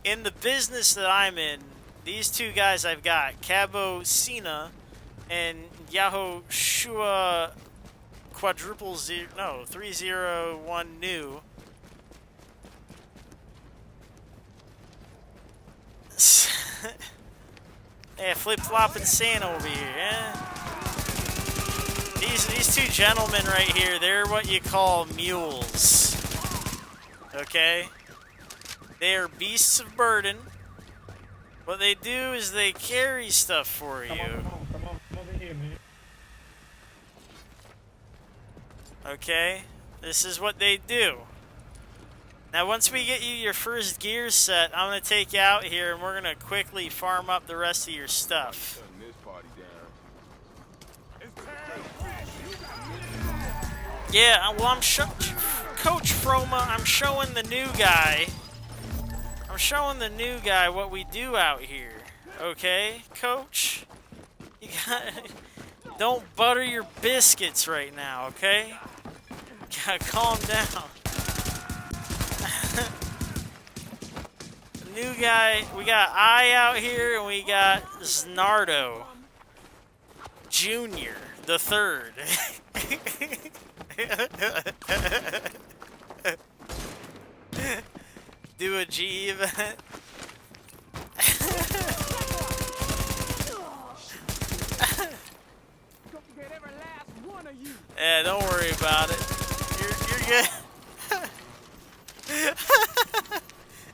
in the business that I'm in, these two guys I've got, Cabo Cena and Yahoo Shua quadruple zero, no, 301 new. Yeah, flip-flopping Santa over here, yeah? These two gentlemen right here, they're what you call mules. Okay? They are beasts of burden. What they do is they carry stuff for you. Come over here, man. Okay? This is what they do. Now, once we get you your first gear set, I'm going to take you out here and we're going to quickly farm up the rest of your stuff. Yeah, well, Coach Froma, I'm showing the new guy. I'm showing the new guy what we do out here. Okay, Coach? You don't butter your biscuits right now, okay? You gotta calm down. New guy, we got I out here and we got Znardo Jr. the third. Do a G event. Yeah, don't worry about it. You're good.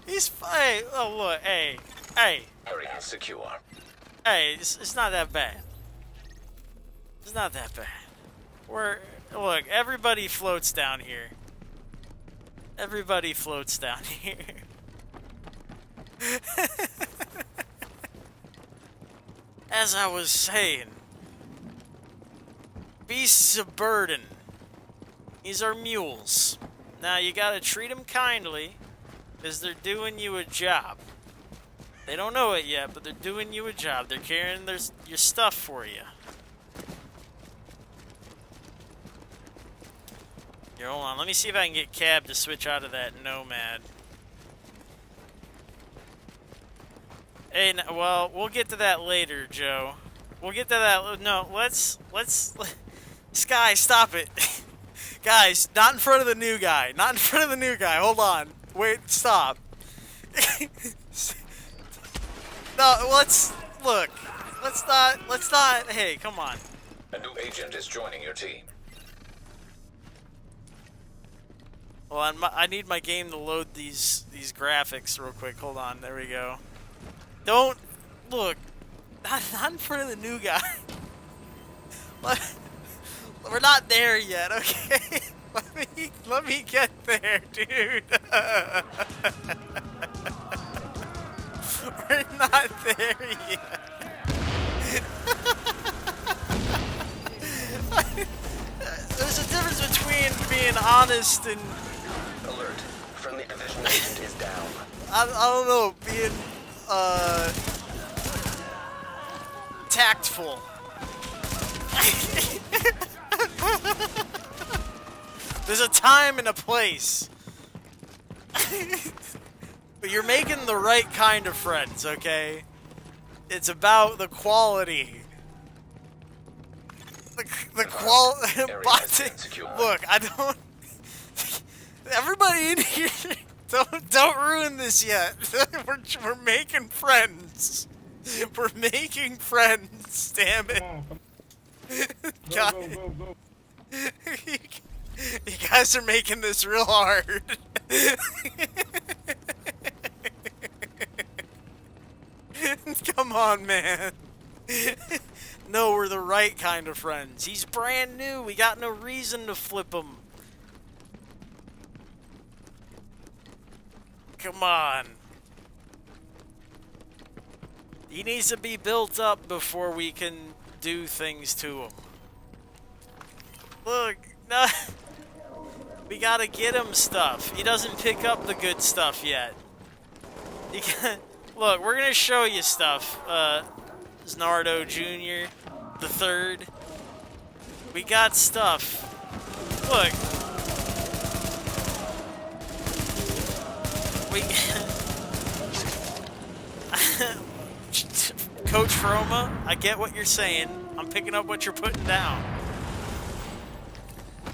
He's fine. Oh look, hey. Area secure. Hey, it's not that bad. It's not that bad. Look, everybody floats down here. Everybody floats down here. As I was saying, beasts of burden. These are mules. Now you gotta treat them kindly, because they're doing you a job. They don't know it yet, but they're doing you a job. They're carrying your stuff for you. Here, hold on. Let me see if I can get Cab to switch out of that Nomad. Hey, well, we'll get to that later, Joe. We'll get to that. No, let's Sky, stop it. Guys, not in front of the new guy. Not in front of the new guy. Hold on. Wait, stop. No, let's not, hey, come on. A new agent is joining your team. Well, I need my game to load these graphics real quick. Hold on, there we go. Don't, look, not in front of the new guy. We're not there yet, okay? Let me get there, dude. We're not there yet. There's a difference between being honest and... Alert. Friendly division agent is down. I don't know, being, tactful. There's a time and a place. But you're making the right kind of friends, okay? It's about the quality. The quality. Look, I don't. Everybody in here, don't ruin this yet. We're making friends. We're making friends. Damn it. Go. You guys are making this real hard. Come on, man. No, we're the right kind of friends. He's brand new. We got no reason to flip him. Come on. He needs to be built up before we can do things to him. Look, no. We gotta get him stuff. He doesn't pick up the good stuff yet. Look, we're gonna show you stuff, Znardo Jr., the third. We got stuff. Look. Coach Roma, I get what you're saying. I'm picking up what you're putting down.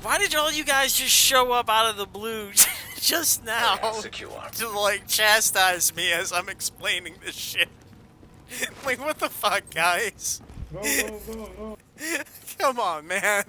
Why did all you guys just show up out of the blue just now to, like, chastise me as I'm explaining this shit? Like, what the fuck, guys? Go. Come on, man.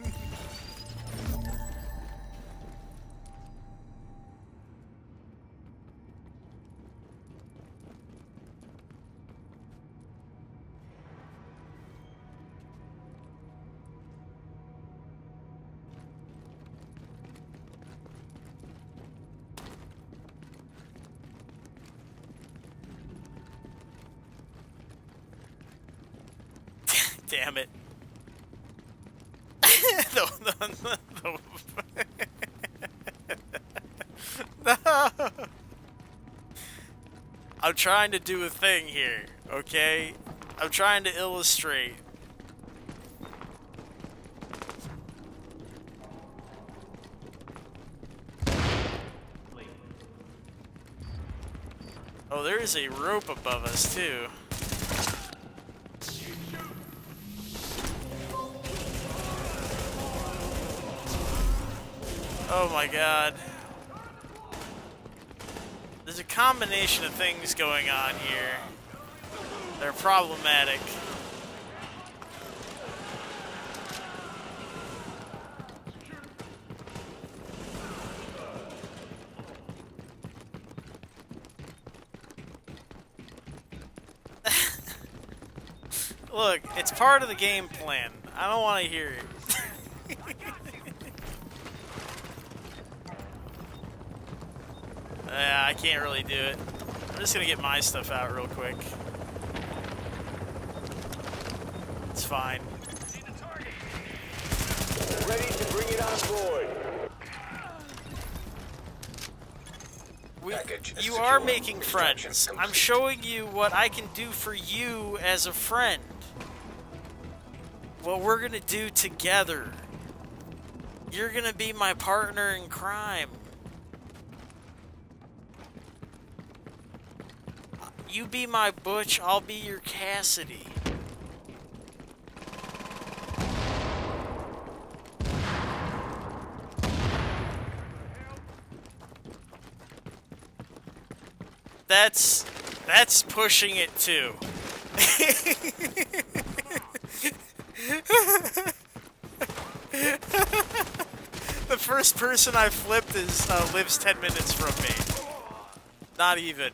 Damn it. No. I'm trying to do a thing here, okay? I'm trying to illustrate. Oh, there is a rope above us, too. Oh my god. There's a combination of things going on here. They're problematic. Look, it's part of the game plan. I don't want to hear it. Yeah, I can't really do it. I'm just gonna get my stuff out real quick. It's fine. Ready to bring it on board. You are making friends. I'm showing you what I can do for you as a friend. What we're gonna do together. You're gonna be my partner in crime. You be my Butch, I'll be your Cassidy. That's pushing it too. The first person I flipped lives 10 minutes from me. Not even.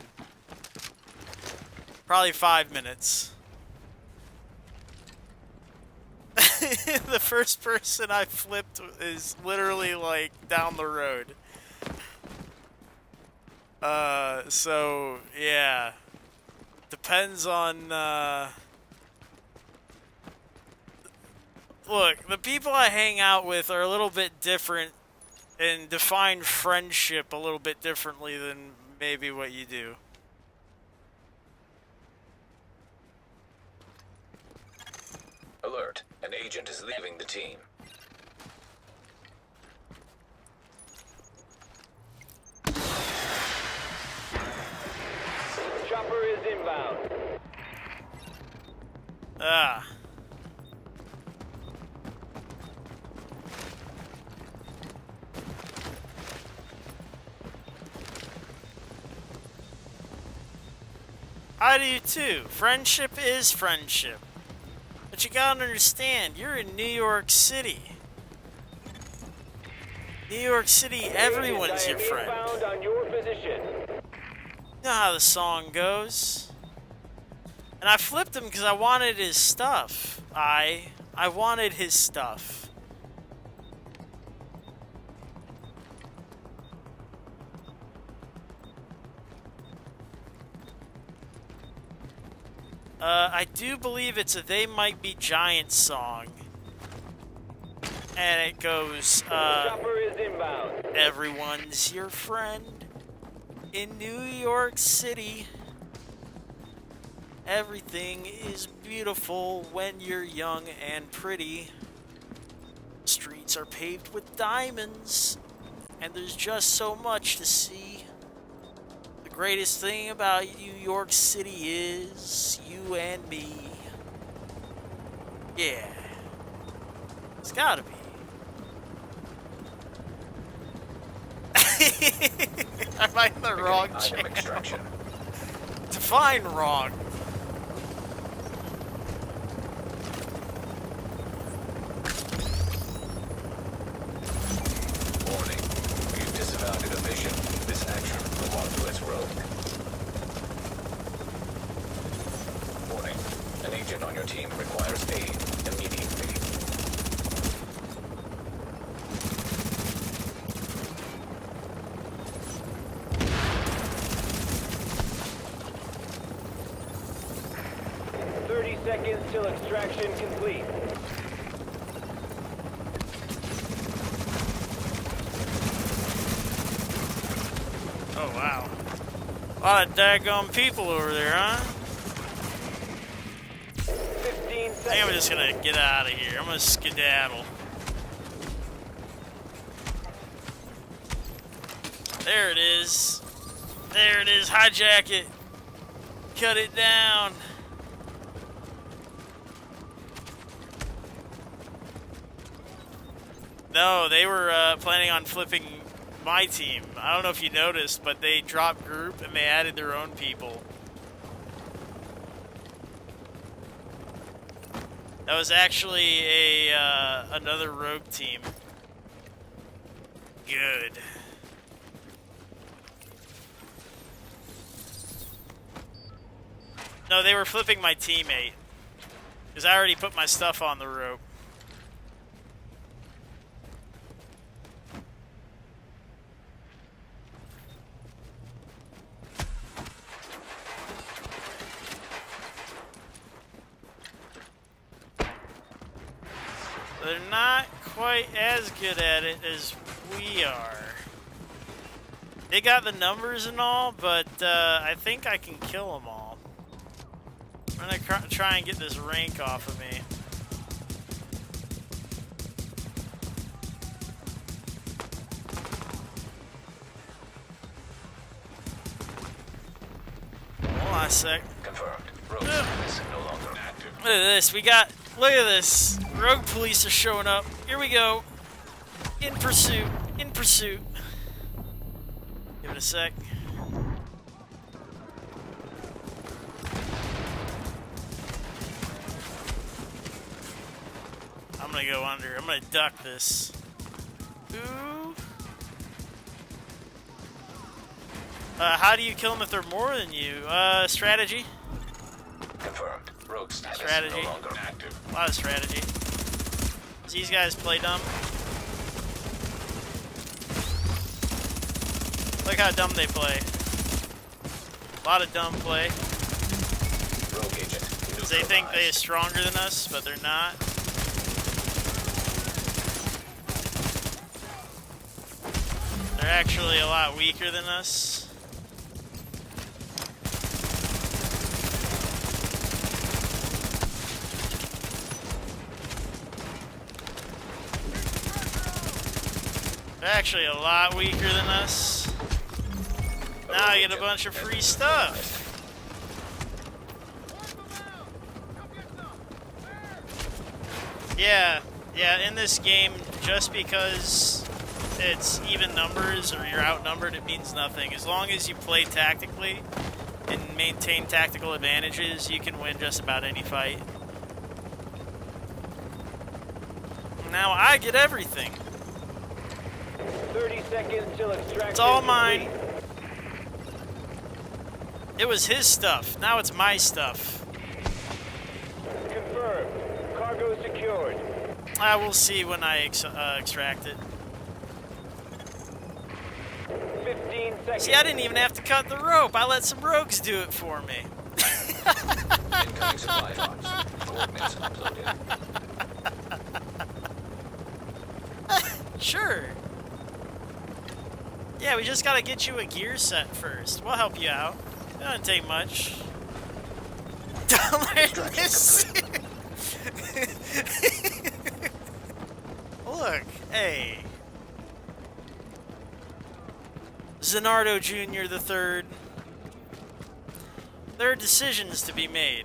Probably 5 minutes. The first person I flipped is literally like down the road. So yeah. Depends on look, the people I hang out with are a little bit different and define friendship a little bit differently than maybe what you do. Alert, an agent is leaving the team. Chopper is inbound. Ah. I do too. Friendship is friendship. But you gotta understand, you're in New York City. New York City, everyone's your friend. Inbound on your position. You know how the song goes. And I flipped him because I wanted his stuff. I wanted his stuff. I do believe it's a They Might Be Giants song. And it goes, Chopper is inbound. Everyone's your friend in New York City. Everything is beautiful when you're young and pretty. Streets are paved with diamonds, and there's just so much to see. The greatest thing about New York City is you and me. Yeah. It's gotta be. Am I in the wrong Item channel? extraction. Define wrong. Warning. You've disavowed a mission. This action belongs to its rogue. Warning. An agent on your team requires aid immediately. Seconds till extraction complete. Oh, wow. A lot of daggone people over there, huh? 15 I seconds. think I'm just gonna get out of here. I'm gonna skedaddle. There it is. There it is. Hijack it. Cut it down. No, they were planning on flipping my team. I don't know if you noticed, but they dropped group and they added their own people. That was actually another rogue team. Good. No, they were flipping my teammate. Because I already put my stuff on the rope. They're not quite as good at it as we are. They got the numbers and all, but I think I can kill them all. I'm gonna try and get this rank off of me. Hold on a sec. Confirmed. Rogue status no longer active. Look at this. Look at this. Rogue police are showing up. Here we go. In pursuit. In pursuit. Give it a sec. I'm gonna go under. I'm gonna duck this. Ooh. How do you kill them if they're more than you? Strategy. Confirmed. Rogue status Strategy. no longer active. A lot of strategy. These guys play dumb. Look how dumb they play. A lot of dumb play. Rogue agent. Because they think they're stronger than us, but they're not. They're actually a lot weaker than us. They're actually a lot weaker than us. Now I get a bunch of free stuff. Yeah, in this game, just because it's even numbers or you're outnumbered, it means nothing. As long as you play tactically and maintain tactical advantages, you can win just about any fight. Now I get everything. 30 seconds till extraction. It's all mine. complete. It was his stuff. Now it's my stuff. Confirmed. Cargo secured. I will see when I extract it. 15 seconds. See, I didn't even have to cut the rope. I let some rogues do it for me. Incoming supply drops. Coordinates uploaded. Sure. Yeah, we just gotta get you a gear set first. We'll help you out. It doesn't take much. Don't learn this. Look, hey. Zenardo Jr. the Third. There are decisions to be made.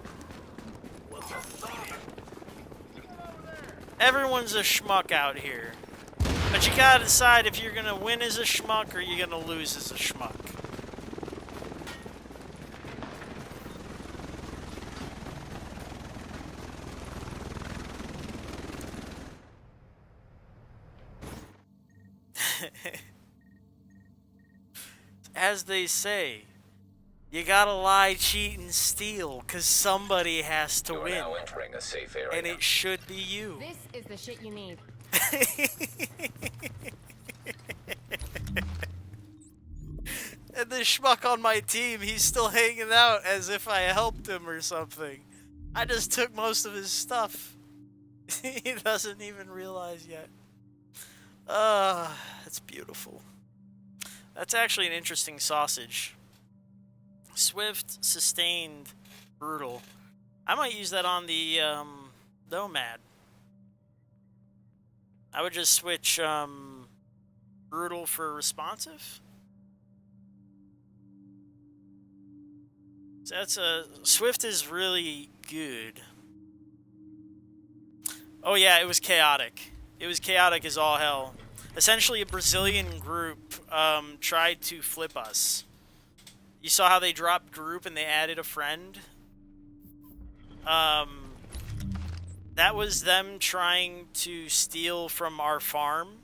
Everyone's a schmuck out here. But you gotta decide if you're gonna win as a schmuck or you're gonna lose as a schmuck. As they say, you gotta lie, cheat, and steal, cause somebody has to You're win. now entering a safe area. And it should be you. This is the shit you need. And the schmuck on my team, he's still hanging out as if I helped him or something. I just took most of his stuff. He doesn't even realize yet. That's beautiful. That's actually an interesting sausage. Swift, sustained, brutal. I might use that on the Nomad. I would just switch brutal for responsive. So that's Swift is really good. Oh yeah, it was chaotic. It was chaotic as all hell. Essentially, a Brazilian group tried to flip us. You saw how they dropped group and they added a friend? That was them trying to steal from our farm.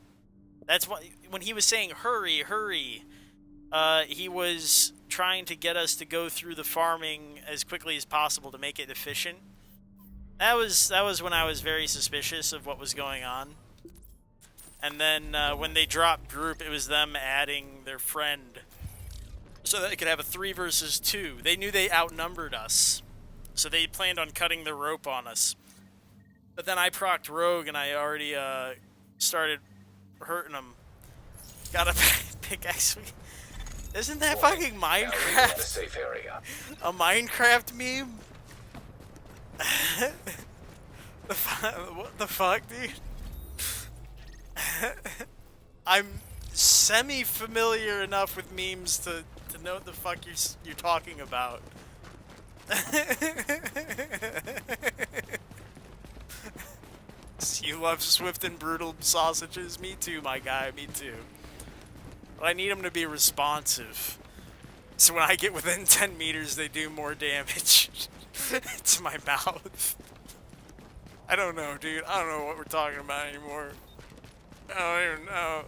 That's what, when he was saying, hurry, hurry, he was trying to get us to go through the farming as quickly as possible to make it efficient. That was when I was very suspicious of what was going on. And then when they dropped group, it was them adding their friend so that they could have a 3 versus 2. They knew they outnumbered us, so they planned on cutting the rope on us. But then I procced Rogue and I already started hurting them. Got a pickaxe. Isn't that fucking Now you're in the Minecraft? safe area. A Minecraft meme? What the fuck, dude? I'm semi-familiar enough with memes to know what the fuck you're talking about. You love swift and brutal sausages? Me too, my guy, me too. But I need them to be responsive. So when I get within 10 meters, they do more damage to my mouth. I don't know, dude. I don't know what we're talking about anymore. I don't even know.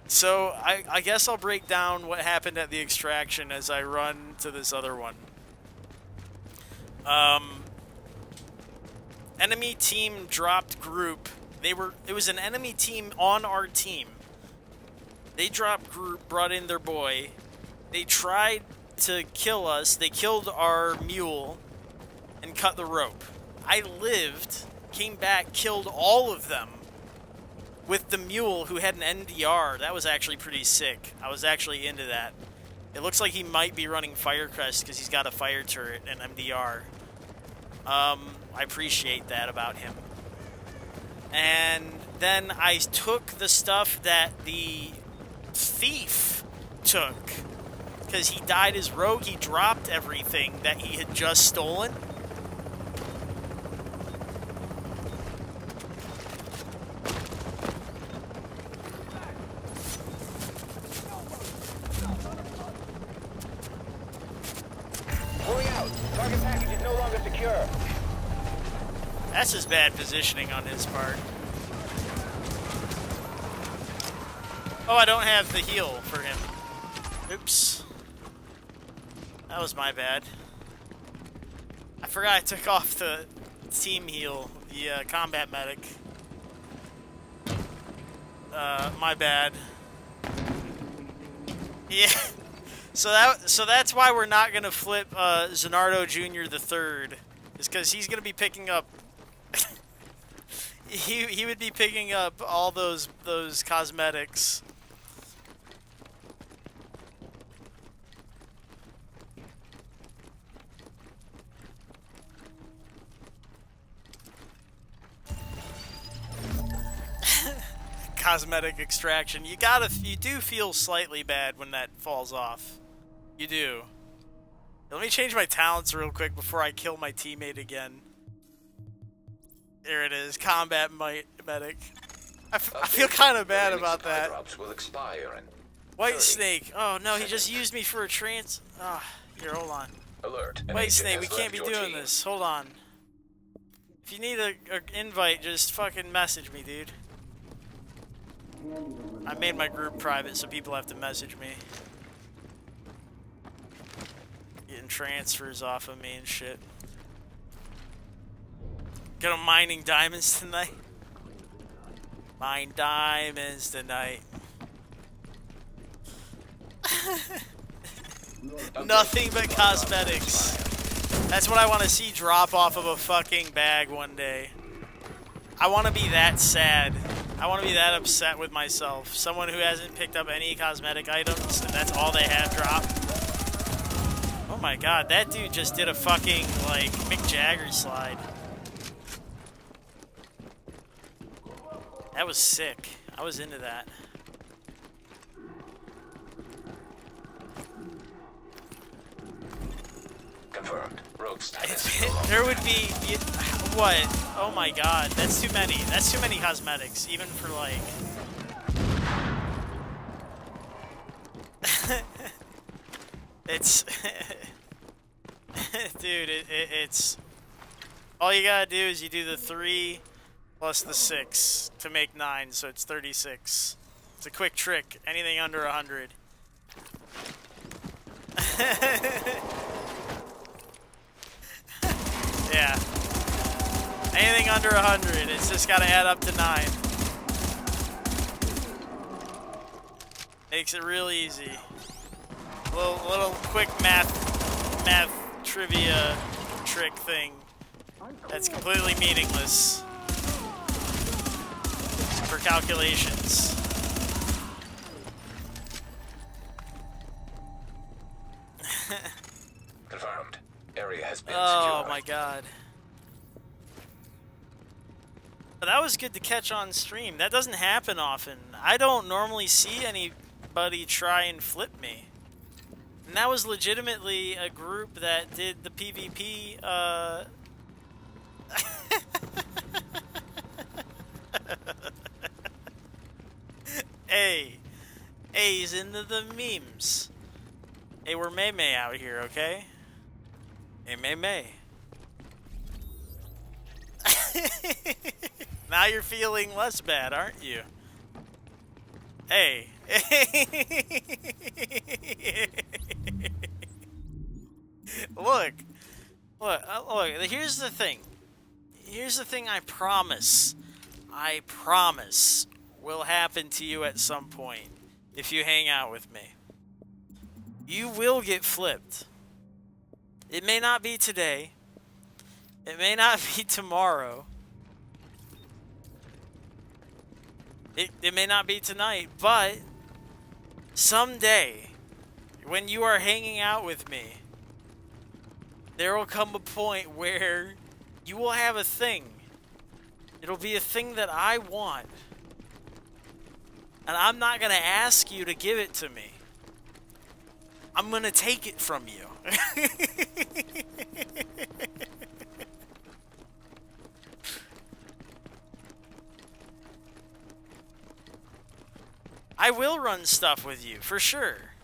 So, I guess I'll break down what happened at the extraction as I run to this other one. Enemy team dropped group. It was an enemy team on our team. They dropped group, brought in their boy. They tried to kill us. They killed our mule and cut the rope. I lived, came back, killed all of them with the mule who had an NDR. That was actually pretty sick. I was actually into that. It looks like he might be running Firecrest because he's got a fire turret and MDR. I appreciate that about him. And then I took the stuff that the thief took. Because he died as rogue, he dropped everything that he had just stolen. Moving out. Target package is no longer secure. That's just bad positioning on his part. Oh, I don't have the heal for him. Oops. That was my bad. I forgot I took off the team heal, the combat medic. My bad. Yeah. So that's why we're not gonna flip Zenardo Jr. the Third, is because he's gonna be picking up. he would be picking up all those cosmetics. Cosmetic extraction. You do feel slightly bad when that falls off. You do. Let me change my talents real quick before I kill my teammate again. There it is, combat medic. I feel kind of bad about that. Drops will expire in White 30 Snake. Oh no, he just seconds. used me for a trance. Ah, here, hold on. Alert. an White agent Snake, we has can't left be your doing team. this. Hold on. If you need an invite, just fucking message me, dude. I made my group private, so people have to message me. Getting transfers off of me and shit. Get 'em mining diamonds tonight. Mine diamonds tonight. Nothing but cosmetics. That's what I want to see drop off of a fucking bag one day. I want to be that sad. I want to be that upset with myself. Someone who hasn't picked up any cosmetic items and that's all they have dropped. Oh my god, that dude just did a fucking, like, Mick Jagger slide. That was sick. I was into that. Confirmed. Rogue status. There would be... What? Oh my god, that's too many. That's too many cosmetics, even for, like... It's... Dude, it's... All you gotta do is you do the 3 plus the 6 to make 9, so it's 36. It's a quick trick. Anything under 100. Yeah. Anything under 100, it's just gotta add up to 9. Makes it real easy. Little quick math trivia trick thing. That's completely meaningless for calculations. Confirmed. Area has been Oh secured. my god. But that was good to catch on stream. That doesn't happen often. I don't normally see anybody try and flip me. And that was legitimately a group that did the PvP, Hey. He's into the memes. Hey, we're May out here, okay? Hey, May. Now you're feeling less bad, aren't you? Hey. Look, here's the thing. Here's the thing I promise will happen to you at some point if you hang out with me. You will get flipped. It may not be today. It may not be tomorrow. It may not be tonight, but someday, when you are hanging out with me, there will come a point where you will have a thing. It'll be a thing that I want. And I'm not going to ask you to give it to me. I'm going to take it from you. I will run stuff with you, for sure.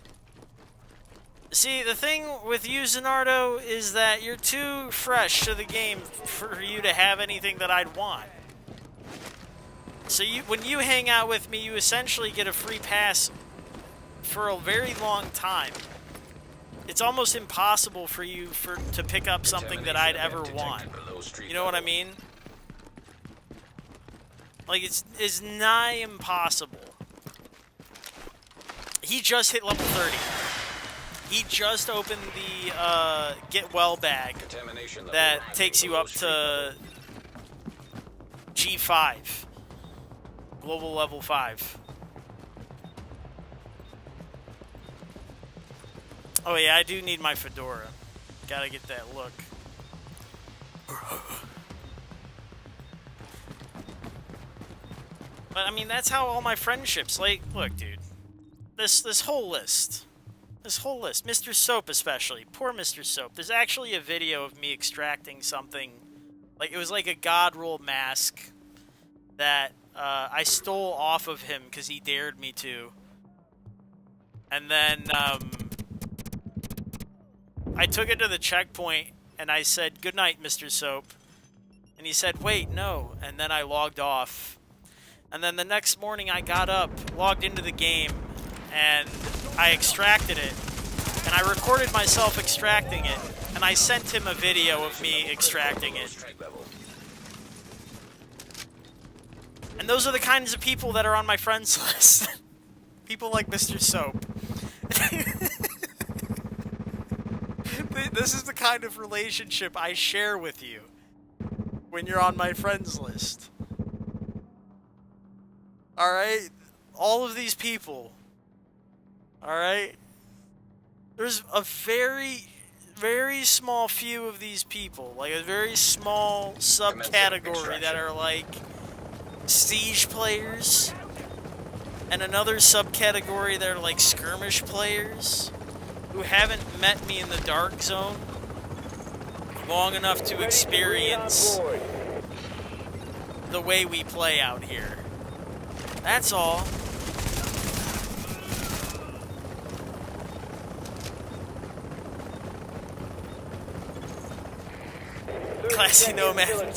See, the thing with you, Zanardo, is that you're too fresh to the game for you to have anything that I'd want. So when you hang out with me, you essentially get a free pass for a very long time. It's almost impossible for you to pick up something that I'd ever want. You know what I mean? Like, it's nigh impossible. He just hit level 30. He just opened the Get Well bag that takes you up to G5. Global level 5. Oh yeah, I do need my fedora. Gotta get that look. But I mean, that's how all my friendships, like, look, dude. This whole list. This whole list. Mr. Soap especially. Poor Mr. Soap. There's actually a video of me extracting something. Like, it was like a God roll mask that I stole off of him because he dared me to. And then, I took it to the checkpoint and I said, "Good night, Mr. Soap." And he said, "Wait, no." And then I logged off. And then the next morning I got up, logged into the game, and I extracted it. And I recorded myself extracting it. And I sent him a video of me extracting it. And those are the kinds of people that are on my friends list. People like Mr. Soap. This is the kind of relationship I share with you when you're on my friends list. Alright? All of these people. Alright? There's a very, very small few of these people. Like a very small subcategory that are like siege players. And another subcategory that are like skirmish players. Who haven't met me in the dark zone long enough to experience the way we play out here. That's all. Classy Nomad.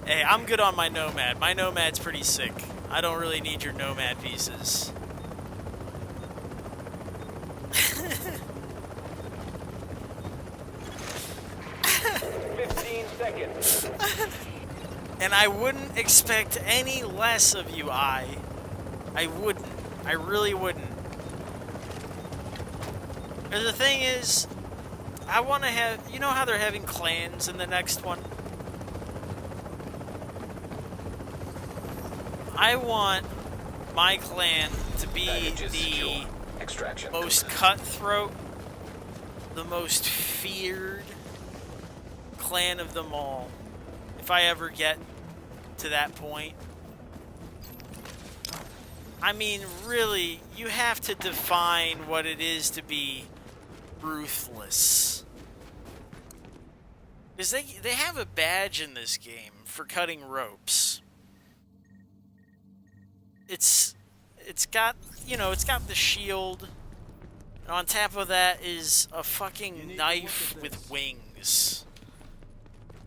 Hey, I'm good on my Nomad. My Nomad's pretty sick. I don't really need your Nomad pieces. 15 seconds. And I wouldn't expect any less of you, I wouldn't. I really wouldn't. And the thing is, I want to have... You know how they're having clans in the next one? I want my clan to be the most cutthroat, the most feared clan of them all. If I ever get to that point. I mean, really, you have to define what it is to be ruthless. Because they have a badge in this game for cutting ropes. It's got, you know, it's got the shield. And on top of that is a fucking knife with wings.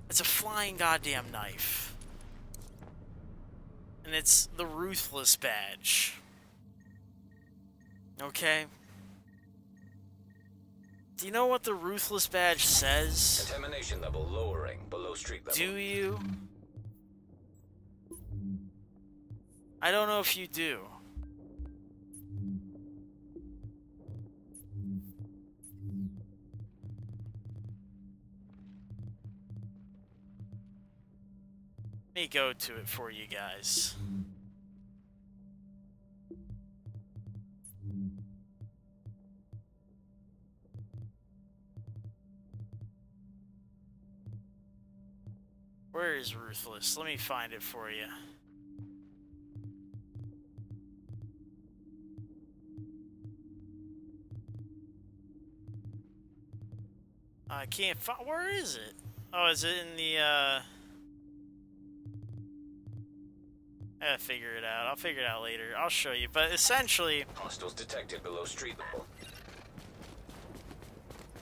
It's a flying goddamn knife. And it's the Ruthless badge. Okay? Do you know what the Ruthless badge says? Contamination level lowering below street level. Do you? I don't know if you do. Let me go to it for you guys. Where is Ruthless? Let me find it for you. I can't find... Where is it? Oh, is it in the, I gotta figure it out. I'll figure it out later. I'll show you. But essentially... Hostiles detected below street level.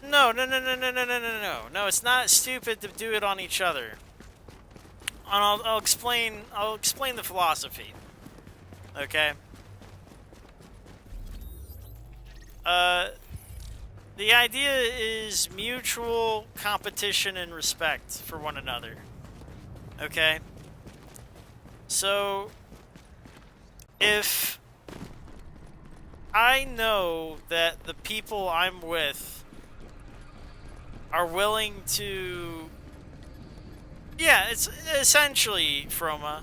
No. No, it's not stupid to do it on each other. And I'll explain the philosophy. Okay? The idea is mutual competition and respect for one another. Okay? So, if I know that the people I'm with are willing to Yeah, it's essentially Froma.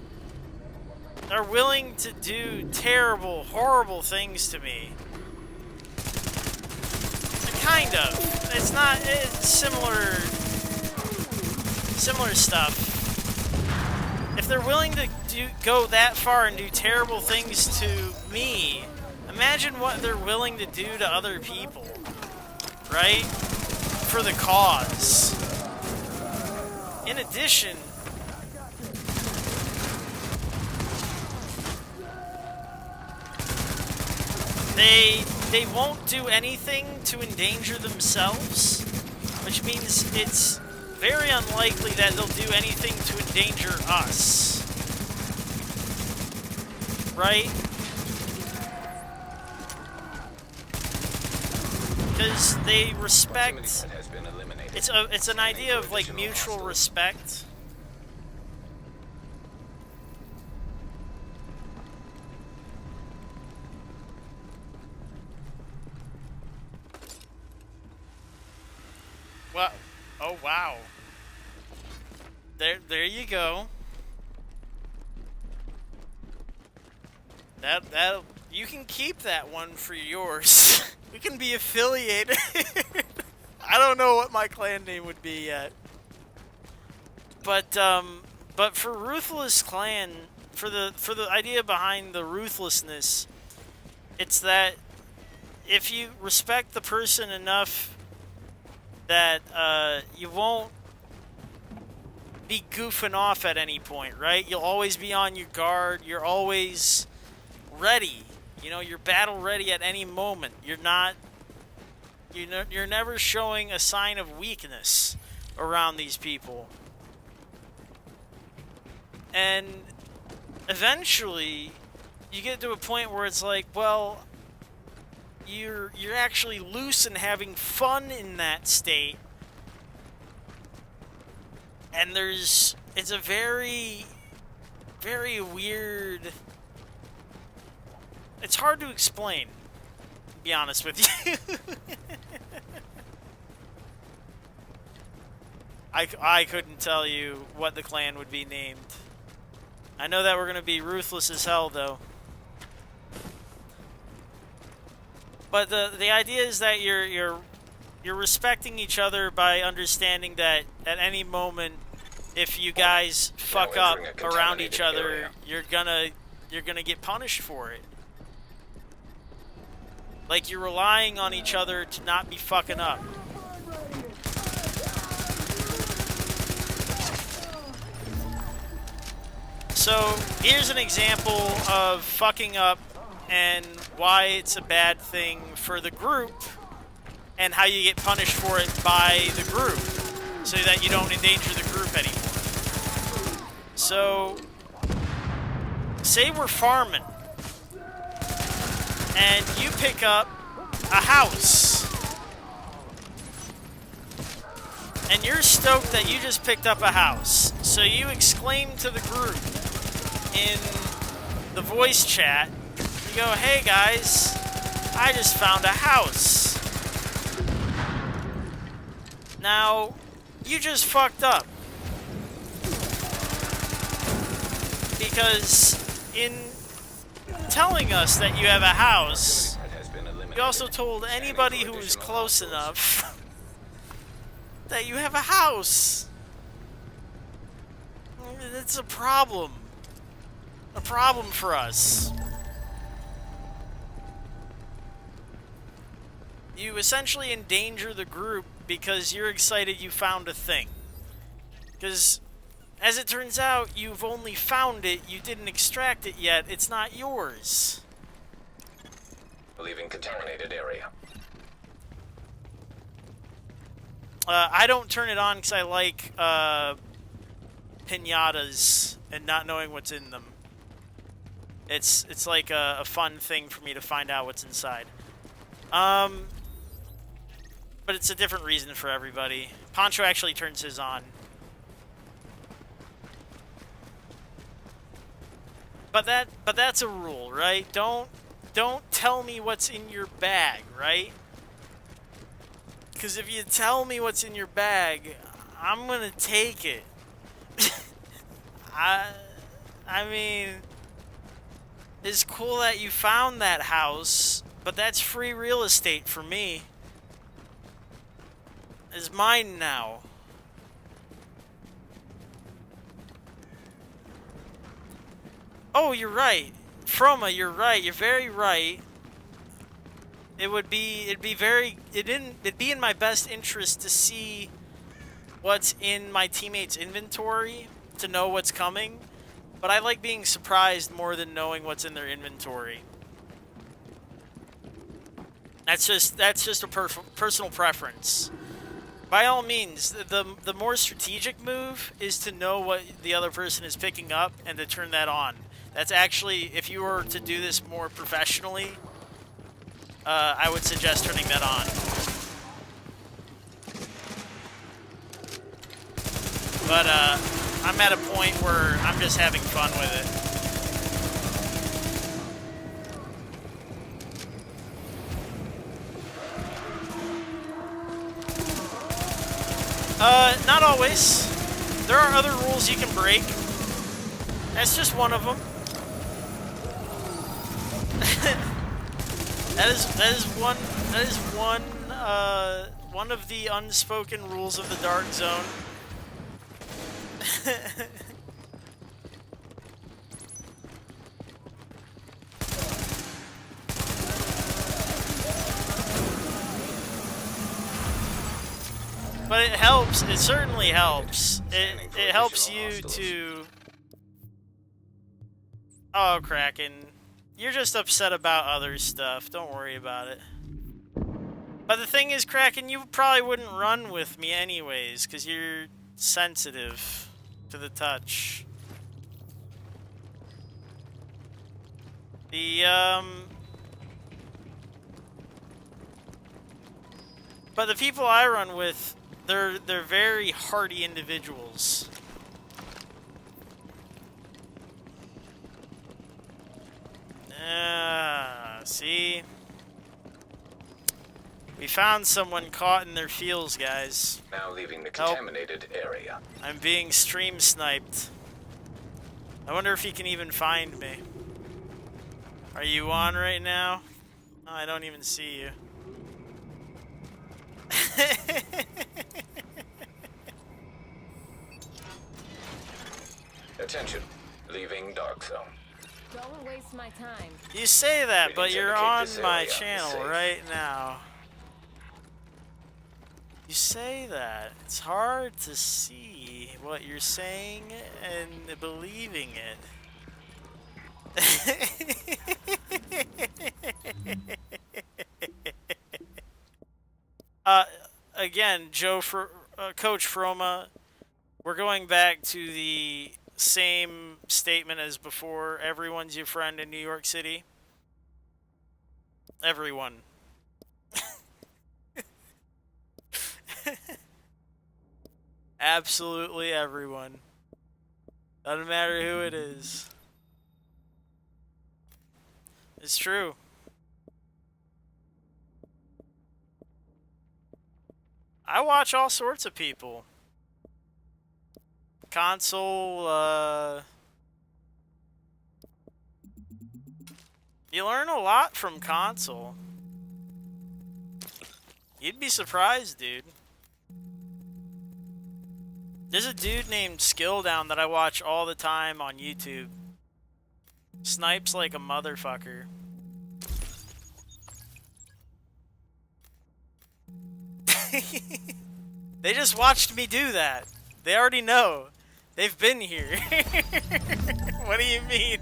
Are willing to do terrible, horrible things to me. Kind of. It's not. It's similar stuff. If they're willing to go that far and do terrible things to me, imagine what they're willing to do to other people, right? For the cause. In addition, they won't do anything to endanger themselves, which means it's very unlikely that they'll do anything to endanger us. Right? Because they respect... It's an idea of, like, mutual respect. Well, oh wow. There you go. That you can keep that one for yours. We can be affiliated. I don't know what my clan name would be yet. But for Ruthless Clan, for the idea behind the ruthlessness, it's that if you respect the person enough that you won't be goofing off at any point, right? You'll always be on your guard. You're always ready. You know, you're battle ready at any moment. You're never showing a sign of weakness around these people. And eventually, you get to a point where it's like, well, you're actually loose and having fun in that state. And it's a very, very weird... It's hard to explain, to be honest with you. I couldn't tell you what the clan would be named. I know that we're going to be ruthless as hell, though. But the idea is that you're respecting each other by understanding that at any moment, if you guys fuck up around each other, you're gonna get punished for it. Like, you're relying on each other to not be fucking up. So, here's an example of fucking up and why it's a bad thing for the group and how you get punished for it by the group so that you don't endanger the group anymore. So, say we're farming and you pick up a house and you're stoked that you just picked up a house. So you exclaim to the group in the voice chat, you go, hey guys, I just found a house. Now, you just fucked up. Because in telling us that you have a house, you also told anybody who was close enough that you have a house. It's a problem. A problem for us. You essentially endanger the group because you're excited you found a thing. Because, as it turns out, you've only found it, you didn't extract it yet, it's not yours. Leaving contaminated area. I don't turn it on because I like pinatas and not knowing what's in them. It's like a fun thing for me to find out what's inside. But it's a different reason for everybody. Poncho actually turns his on. But that's a rule, right? Don't tell me what's in your bag, right? Because if you tell me what's in your bag, I'm gonna take it. I mean, it's cool that you found that house, but that's free real estate for me. It's mine now. Oh, you're right. Froma, you're right. You're very right. It'd be in my best interest to see what's in my teammates' inventory to know what's coming, but I like being surprised more than knowing what's in their inventory. That's just a personal preference. By all means, the more strategic move is to know what the other person is picking up and to turn that on. That's actually, if you were to do this more professionally, I would suggest turning that on. But I'm at a point where I'm just having fun with it. Not always. There are other rules you can break. That's just one of them. That is one of the unspoken rules of the Dark Zone. But it helps. It certainly helps. It helps you to. Oh, Kraken. You're just upset about other stuff. Don't worry about it. But the thing is, Kraken, you probably wouldn't run with me anyways, because you're sensitive to the touch. But the people I run with, they're very hardy individuals. See? We found someone caught in their feels, guys. Now leaving the contaminated area. I'm being stream sniped. I wonder if he can even find me. Are you on right now? Oh, I don't even see you. Attention. Leaving Dark Zone. Don't waste my time. You say that, We but can you're dedicate on this my area to channel safe. right now. You say that. It's hard to see what you're saying and believing it. Again, Coach Froma, we're going back to the same statement as before. Everyone's your friend in New York City. Everyone. Absolutely everyone. Doesn't matter who it is. It's true. I watch all sorts of people. Console, you learn a lot from console. You'd be surprised, dude. There's a dude named Skilldown that I watch all the time on YouTube. Snipes like a motherfucker. They just watched me do that. They already know. They've been here. What do you mean?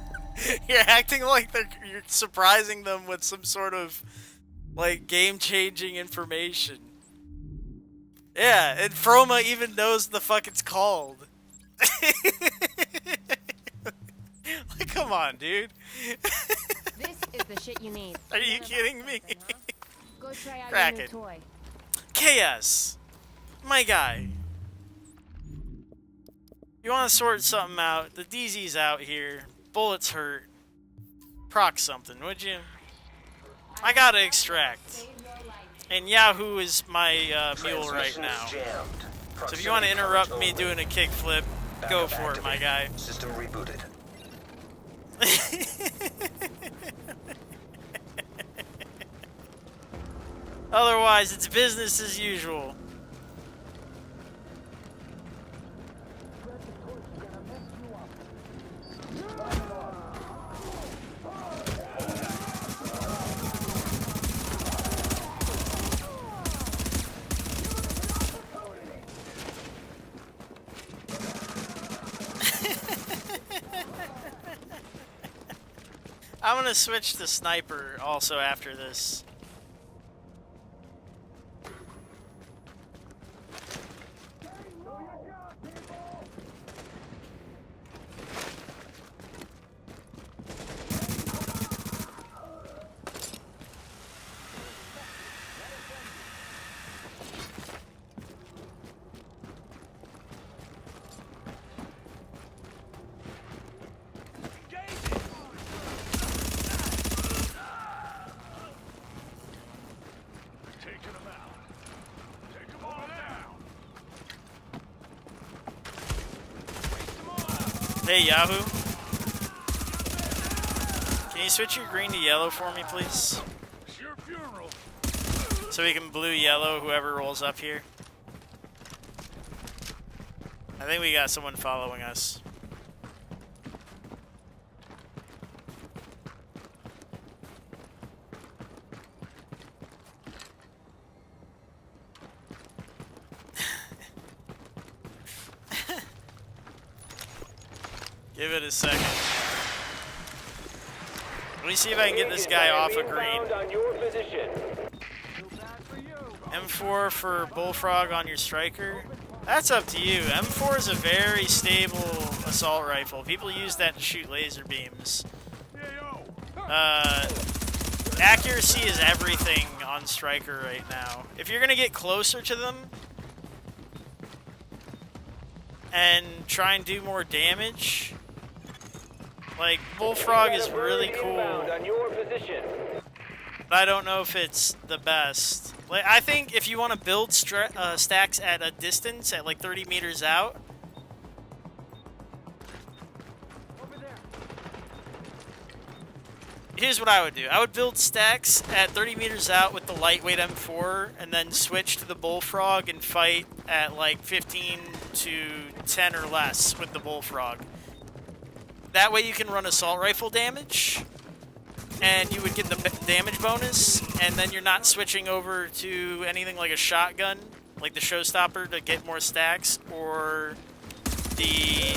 You're acting like you're surprising them with some sort of like game-changing information. Yeah, and Froma even knows the fuck it's called. Like, come on, dude. This is the shit you need. Are you kidding me? Go try out Kraken. your new toy. KS, my guy. You want to sort something out? The DZ's out here. Bullets hurt. Proc something, would you? I gotta extract. And Yahoo is my mule right now. So if you want to interrupt me doing a kickflip, Go Backup for it, my guy. activated. System rebooted. Otherwise, it's business as usual. I'm gonna switch to sniper also after this. Hey Yahoo, can you switch your green to yellow for me, please? So we can blue yellow whoever rolls up here. I think we got someone following us. Give it a second. Let me see if I can get this guy off of green. On your position. M4 for Bullfrog on your striker. That's up to you. M4 is a very stable assault rifle. People use that to shoot laser beams. Accuracy is everything on striker right now. If you're gonna get closer to them and try and do more damage, like, Bullfrog is really cool, On your position. but I don't know if it's the best. Like, I think if you want to build stacks at a distance, at like 30 meters out, here's what I would do. I would build stacks at 30 meters out with the lightweight M4, and then switch to the Bullfrog and fight at like 15 to 10 or less with the Bullfrog. That way you can run assault rifle damage, and you would get the damage bonus, and then you're not switching over to anything like a shotgun, like the Showstopper to get more stacks, or the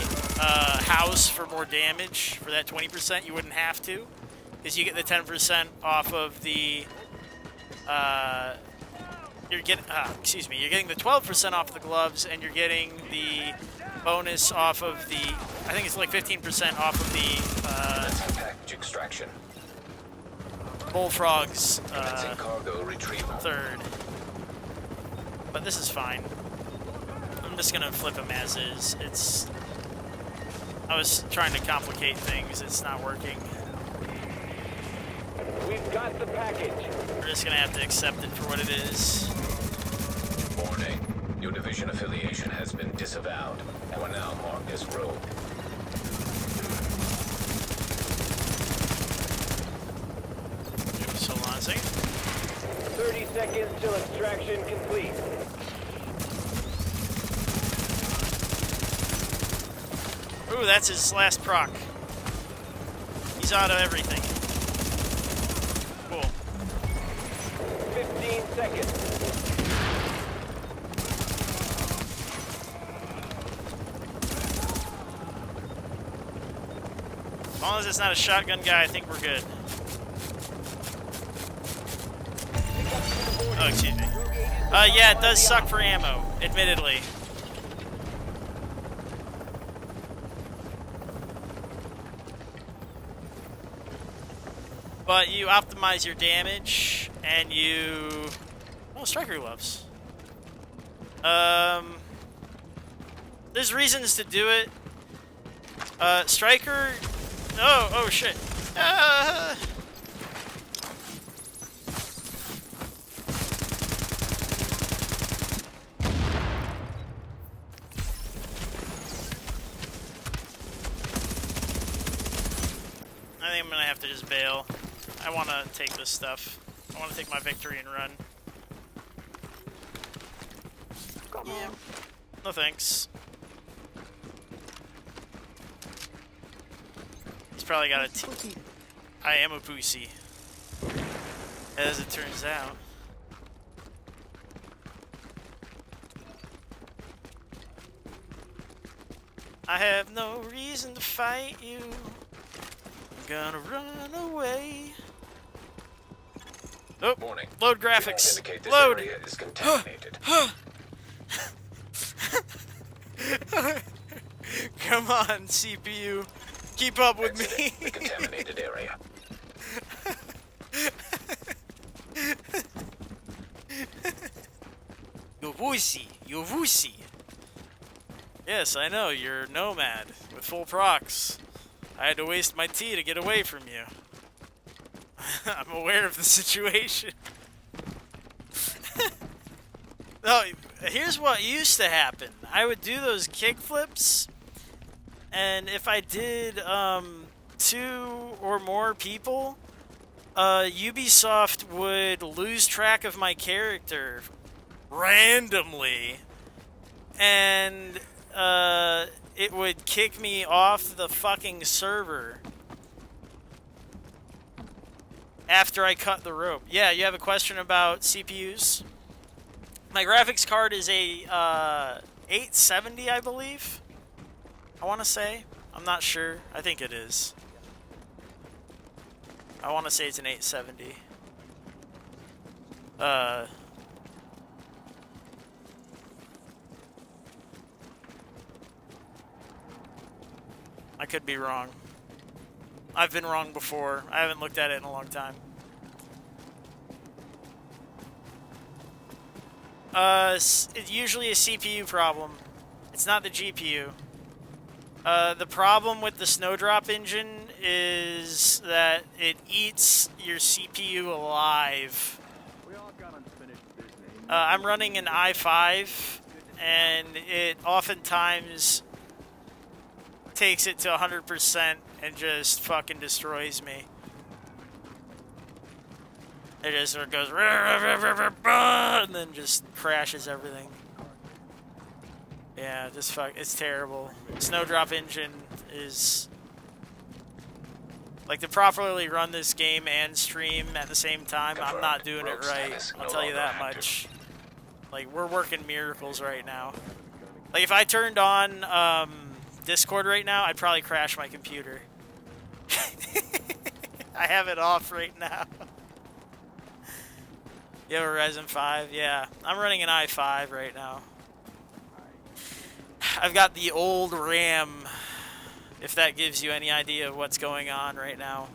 house for more damage for that 20%. You wouldn't have to, because you get the 10% off of the, you're getting the 12% off the gloves, and you're getting the bonus off of the, I think it's like 15% off of the Package extraction. Bullfrog's Commencing cargo retrieval. third. But this is fine. I'm just gonna flip him as is. I was trying to complicate things, it's not working. We've got the package. We're just gonna have to accept it for what it is. Warning. Your division affiliation has been disavowed and will now marked as rogue. Oops, hold on a second. 30 seconds till extraction complete. Ooh, that's his last proc. He's out of everything. Cool. 15 seconds. As long as it's not a shotgun guy, I think we're good. Oh, excuse me. Yeah, it does suck for ammo, admittedly. But you optimize your damage, and you... Oh, striker gloves. There's reasons to do it. Striker... Oh shit. might have to just bail. I want to take this stuff. I want to take my victory and run. Yeah. No thanks. He's probably got a I am a pussy. As it turns out. I have no reason to fight you. I'm gonna run away. Oh, Warning. load graphics. Indicate this Load. area is contaminated. Come on, CPU. Keep up with Exiting me. the contaminated area. You wussy. You wussy. Yes, I know, you're a nomad with full procs. I had to waste my tea to get away from you. I'm aware of the situation. No, here's what used to happen. I would do those kickflips, and if I did 2 or more people, Ubisoft would lose track of my character randomly, and it would kick me off the fucking server after I cut the rope. Yeah, you have a question about CPUs? My graphics card is a 870, I believe. I want to say. I'm not sure. I think it is. I want to say it's an 870. I could be wrong. I've been wrong before. I haven't looked at it in a long time. It's usually a CPU problem. It's not the GPU. The problem with the Snowdrop engine is that it eats your CPU alive. I'm running an i5, and it oftentimes takes it to 100% and just fucking destroys me. It just sort of goes and then just crashes everything. Yeah, just fuck. It's terrible. Snowdrop engine is like to properly run this game and stream at the same time. I'm not doing it right. I'll tell you that much. Like we're working miracles right now. Like if I turned on Discord right now, I'd probably crash my computer. I have it off right now. You have a Ryzen 5? Yeah. I'm running an i5 right now. I've got the old RAM, if that gives you any idea of what's going on right now.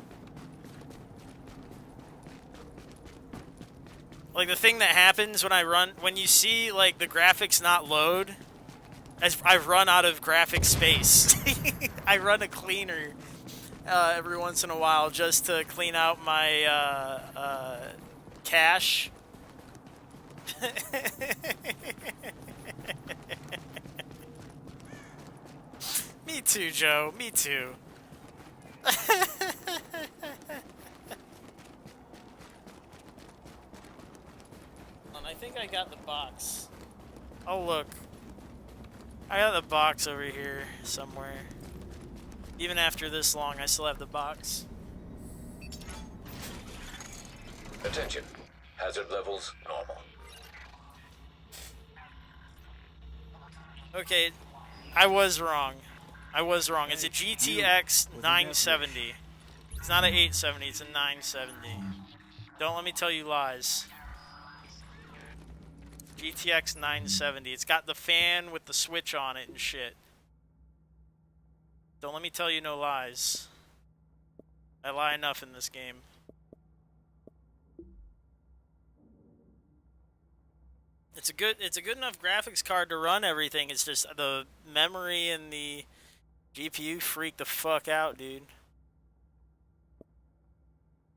Like the thing that happens when I run, when you see like the graphics not load, as I've run out of graphic space. I run a cleaner every once in a while just to clean out my cache. Me too, Joe. Me too. I think I got the box. Oh, look. I got the box over here somewhere. Even after this long, I still have the box. Attention. Hazard levels normal. Okay, I was wrong. I was wrong. It's a GTX 970. It's not an 870, it's a 970. Don't let me tell you lies. GTX 970. It's got the fan with the switch on it and shit. Don't let me tell you no lies. I lie enough in this game. It's a good enough graphics card to run everything. It's just the memory and the GPU freak the fuck out, dude.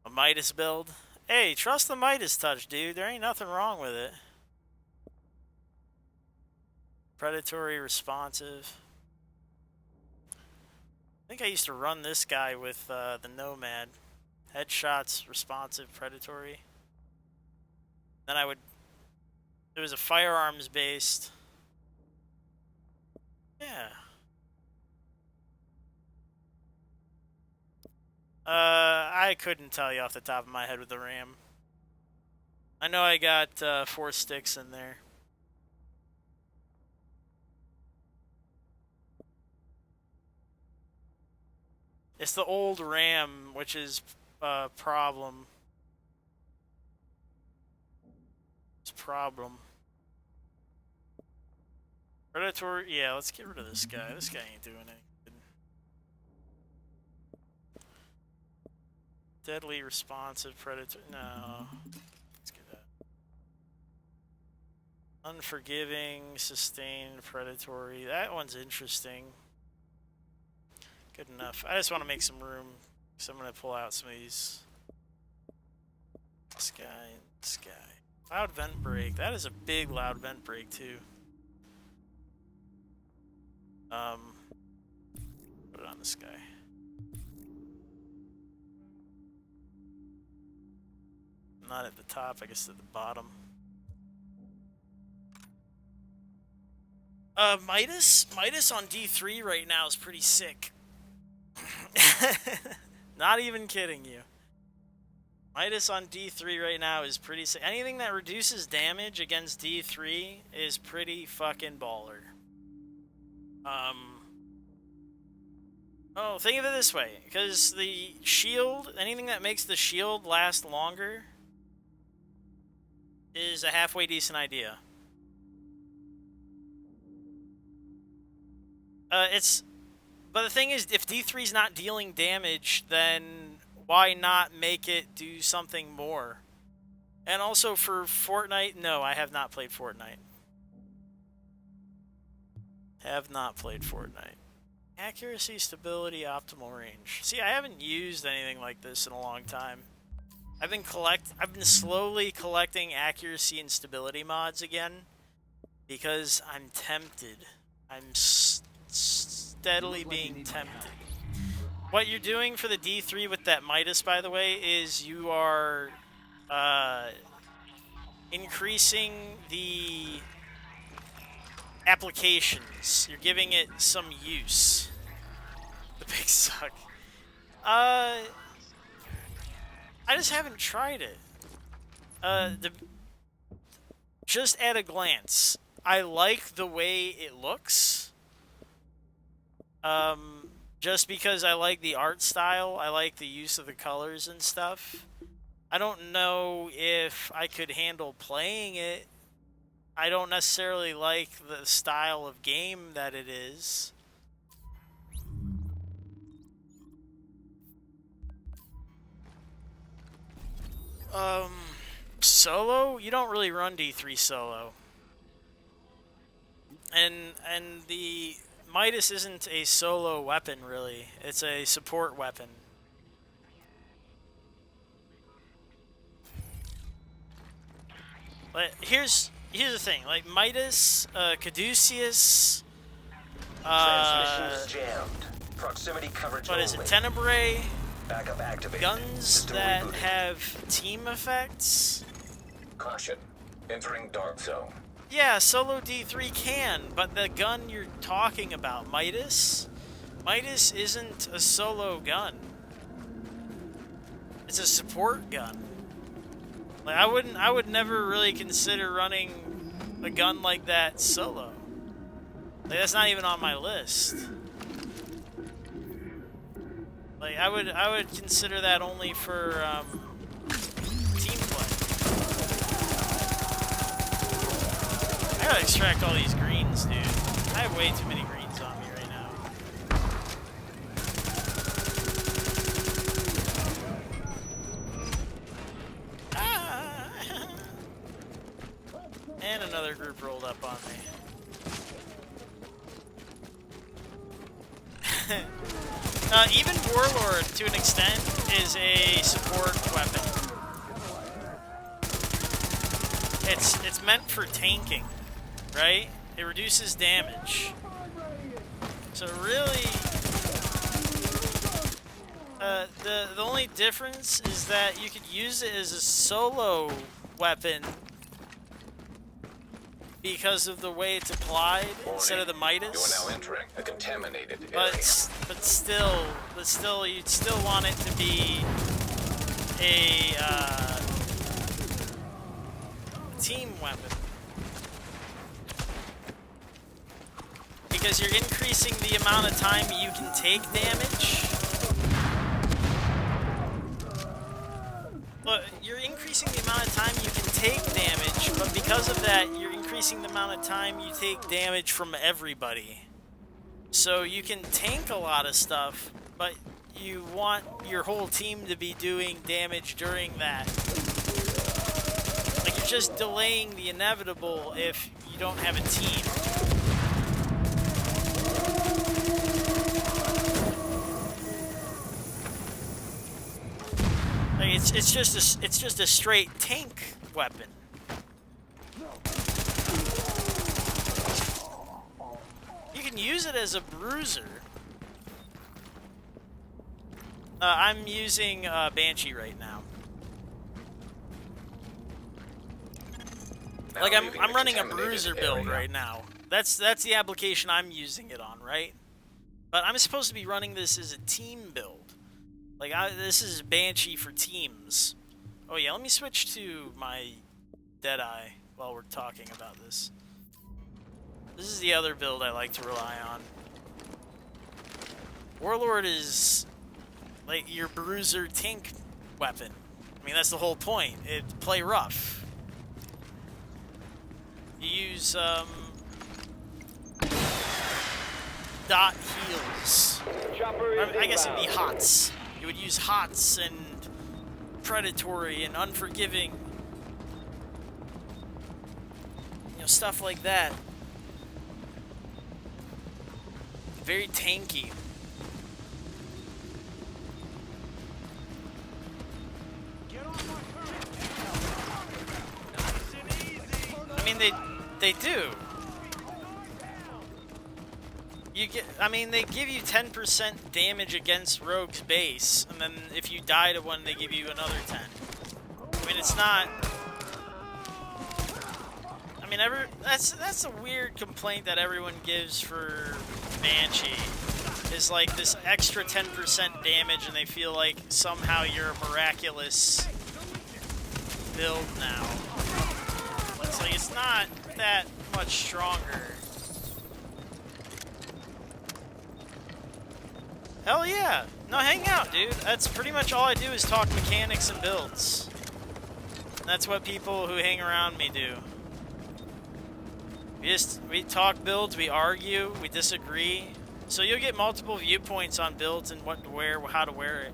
A Midas build? Hey, trust the Midas touch, dude. There ain't nothing wrong with it. Predatory responsive. I think I used to run this guy with the Nomad. Headshots, responsive, predatory. Then I would... There was a firearms based. Yeah. I couldn't tell you off the top of my head with the RAM. I know I got 4 sticks in there. It's the old RAM, which is a problem. It's a problem. Predatory, yeah, let's get rid of this guy. This guy ain't doing anything. Deadly responsive predator. No. Let's get that. Unforgiving, sustained, predatory. That one's interesting. Good enough. I just want to make some room, so I'm going to pull out some of these. This guy, this guy. Loud vent break. That is a big loud vent break, too. Put it on this guy. Not at the top, I guess at the bottom. Midas on D3 right now is pretty sick. Not even kidding you. Midas on D3 right now is pretty sick. Anything that reduces damage against D3 is pretty fucking baller. Oh, think of it this way, because the shield, anything that makes the shield last longer is a halfway decent idea. But the thing is, if D3's not dealing damage, then why not make it do something more? And also for Fortnite, no, I have not played Fortnite. Have not played Fortnite. Accuracy, stability, optimal range. See, I haven't used anything like this in a long time. I've been slowly collecting accuracy and stability mods again because I'm tempted. I'm steadily being tempted. What you're doing for the D3 with that Midas, by the way, is you are increasing the applications. You're giving it some use. The big suck. I just haven't tried it. Just at a glance, I like the way it looks. Just because I like the art style, I like the use of the colors and stuff. I don't know if I could handle playing it. I don't necessarily like the style of game that it is. Solo? You don't really run D3 solo. And the Midas isn't a solo weapon, really. It's a support weapon. But here's the thing. Like, Midas, Caduceus... Transmissions jammed. Proximity coverage what is it? only. Tenebrae... Backup activated. Guns System that rebooted. have team effects? Caution. Entering dark zone. Yeah, solo D3 can, but the gun you're talking about, Midas isn't a solo gun. It's a support gun. Like, I would never really consider running a gun like that solo. Like, that's not even on my list. Like, I would consider that only for team play. I gotta extract all these greens, dude. I have way too many greens on me right now. Ah! And another group rolled up on me. Even Warlord, to an extent, is a support weapon. It's meant for tanking, right? It reduces damage. So really, The only difference is that you could use it as a solo weapon because of the way it's applied instead of the You Midas. are now entering a contaminated area. But still, you'd still want it to be a team weapon because you're increasing the amount of time you can take damage. But you're increasing the amount of time you can take damage, but because of that, you're increasing the amount of time you take damage from everybody. So you can tank a lot of stuff, but you want your whole team to be doing damage during that. Like, you're just delaying the inevitable if you don't have a team. Like, it's just a straight tank weapon. You can use it as a bruiser. I'm using Banshee right now. Like, I'm running a bruiser build right now. That's the application I'm using it on, right? But I'm supposed to be running this as a team build. Like, this is Banshee for teams. Oh yeah, let me switch to my Deadeye while we're talking about this. This is the other build I like to rely on. Warlord is like your bruiser tank weapon. I mean, that's the whole point. Play rough. You use dot heals. I guess it'd be HOTS. You would use HOTS and Predatory and Unforgiving. You know, stuff like that. Very tanky. I mean, they do. They give you 10% damage against Rogue's base, and then if you die to one, they give you another 10. I mean, it's not. I mean, that's a weird complaint that everyone gives for Banshee. Is like this extra 10% damage, and they feel like somehow you're a miraculous build now. It's like it's not that much stronger. Hell yeah! No, hang out, dude. That's pretty much all I do is talk mechanics and builds. And that's what people who hang around me do. We talk builds, we argue, we disagree. So you'll get multiple viewpoints on builds and what to wear, how to wear it.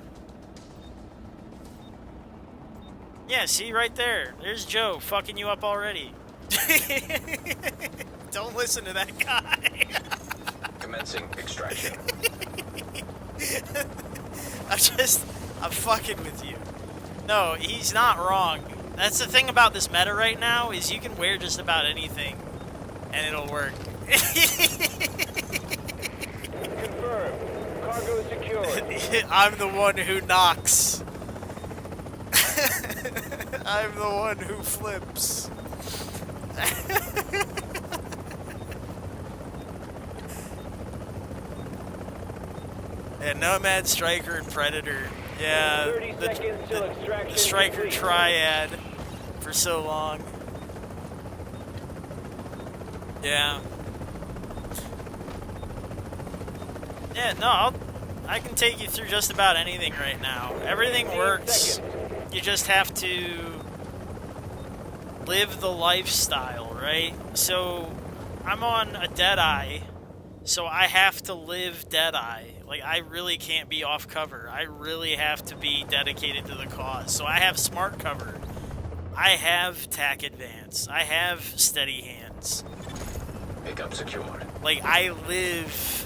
Yeah, see right there. There's Joe fucking you up already. Don't listen to that guy. Commencing extraction. I'm fucking with you. No, he's not wrong. That's the thing about this meta right now, is you can wear just about anything, and it'll work. Confirmed. Cargo is secured. I'm the one who knocks. I'm the one who flips. Yeah, Nomad, Striker, and Predator. Yeah, 30 seconds till extraction the Striker complete. triad for so long. Yeah. Yeah, no, I can take you through just about anything right now. Everything 15 works. seconds. You just have to live the lifestyle, right? So, I'm on a Deadeye, so I have to live Deadeye. Like, I really can't be off cover. I really have to be dedicated to the cause. So I have smart cover. I have tack advance. I have steady hands. Pickup secured. Like, I live.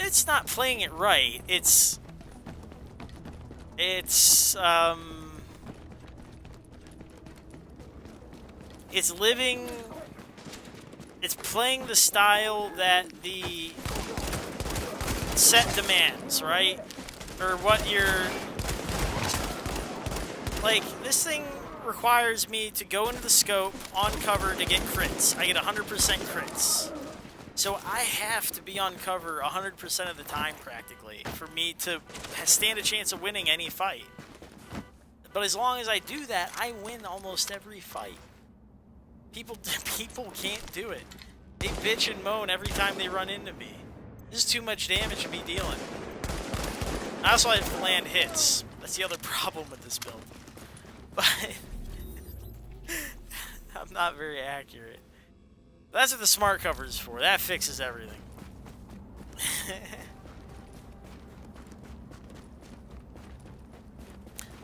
It's not playing it right. It's living it's playing the style that the set demands, right? Or what you're... Like, this thing requires me to go into the scope on cover to get crits. I get 100% crits. So I have to be on cover 100% of the time, practically, for me to stand a chance of winning any fight. But as long as I do that, I win almost every fight. People can't do it. They bitch and moan every time they run into me. This is too much damage to be dealing. I also have to land hits. That's the other problem with this build. But I'm not very accurate. That's what the smart cover is for. That fixes everything.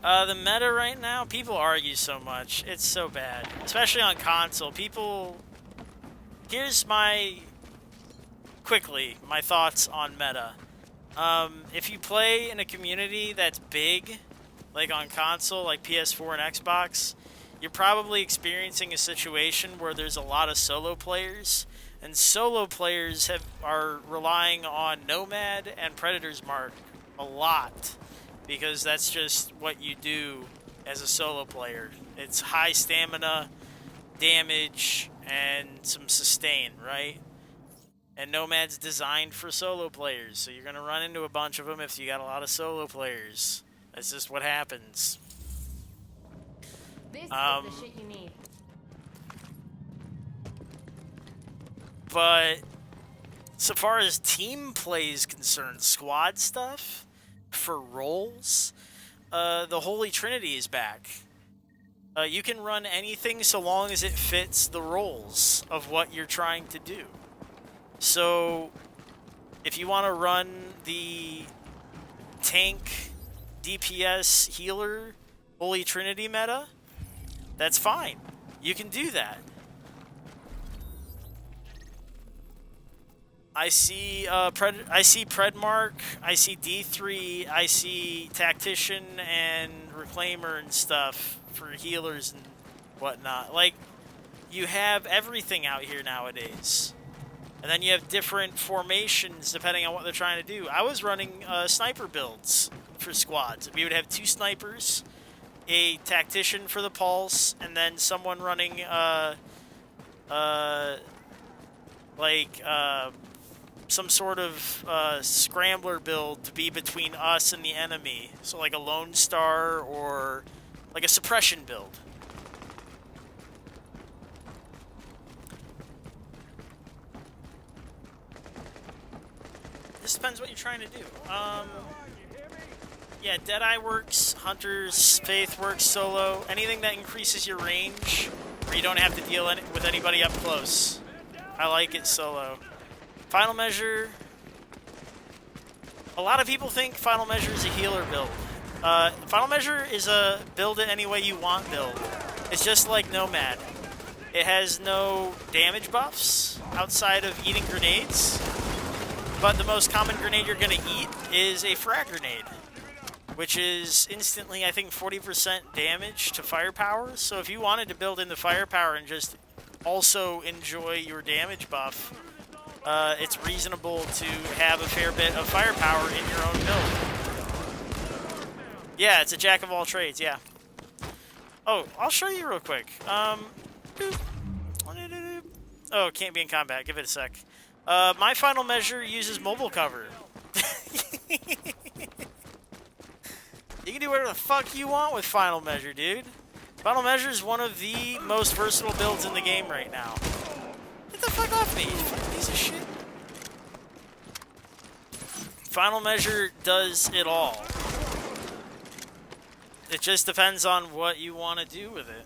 The meta right now, people argue so much. It's so bad. Especially on console. People... Here's my... Quickly, my thoughts on meta. If you play in a community that's big, like on console, like PS4 and Xbox, you're probably experiencing a situation where there's a lot of solo players, and solo players are relying on Nomad and Predator's Mark a lot, because that's just what you do as a solo player. It's high stamina, damage, and some sustain, right? And Nomad's designed for solo players, so you're going to run into a bunch of them if you got a lot of solo players. That's just what happens. This is the shit you need. But so far as team play is concerned, squad stuff for roles, the Holy Trinity is back. You can run anything so long as it fits the roles of what you're trying to do. So if you want to run the tank, DPS, healer, Holy Trinity meta, that's fine. You can do that. I see Predmark, I see D3, I see Tactician and Reclaimer and stuff for healers and whatnot. Like, you have everything out here nowadays. And then you have different formations depending on what they're trying to do. I was running sniper builds for squads. We would have 2 snipers, a tactician for the pulse, and then someone running some sort of scrambler build to be between us and the enemy. So like a Lone Star or like a suppression build. This depends what you're trying to do. Yeah, Deadeye works, Hunter's Faith works solo. Anything that increases your range where you don't have to deal with anybody up close. I like it solo. Final Measure. A lot of people think Final Measure is a healer build. Final Measure is a build it any way you want build. It's just like Nomad. It has no damage buffs outside of eating grenades. But the most common grenade you're going to eat is a frag grenade, which is instantly, I think, 40% damage to firepower. So if you wanted to build in the firepower and just also enjoy your damage buff, it's reasonable to have a fair bit of firepower in your own build. Yeah, it's a jack of all trades, yeah. Oh, I'll show you real quick. Oh, it can't be in combat. Give it a sec. My Final Measure uses mobile cover. You can do whatever the fuck you want with Final Measure, dude. Final Measure is one of the most versatile builds in the game right now. Get the fuck off me, you fucking piece of shit. Final Measure does it all. It just depends on what you want to do with it.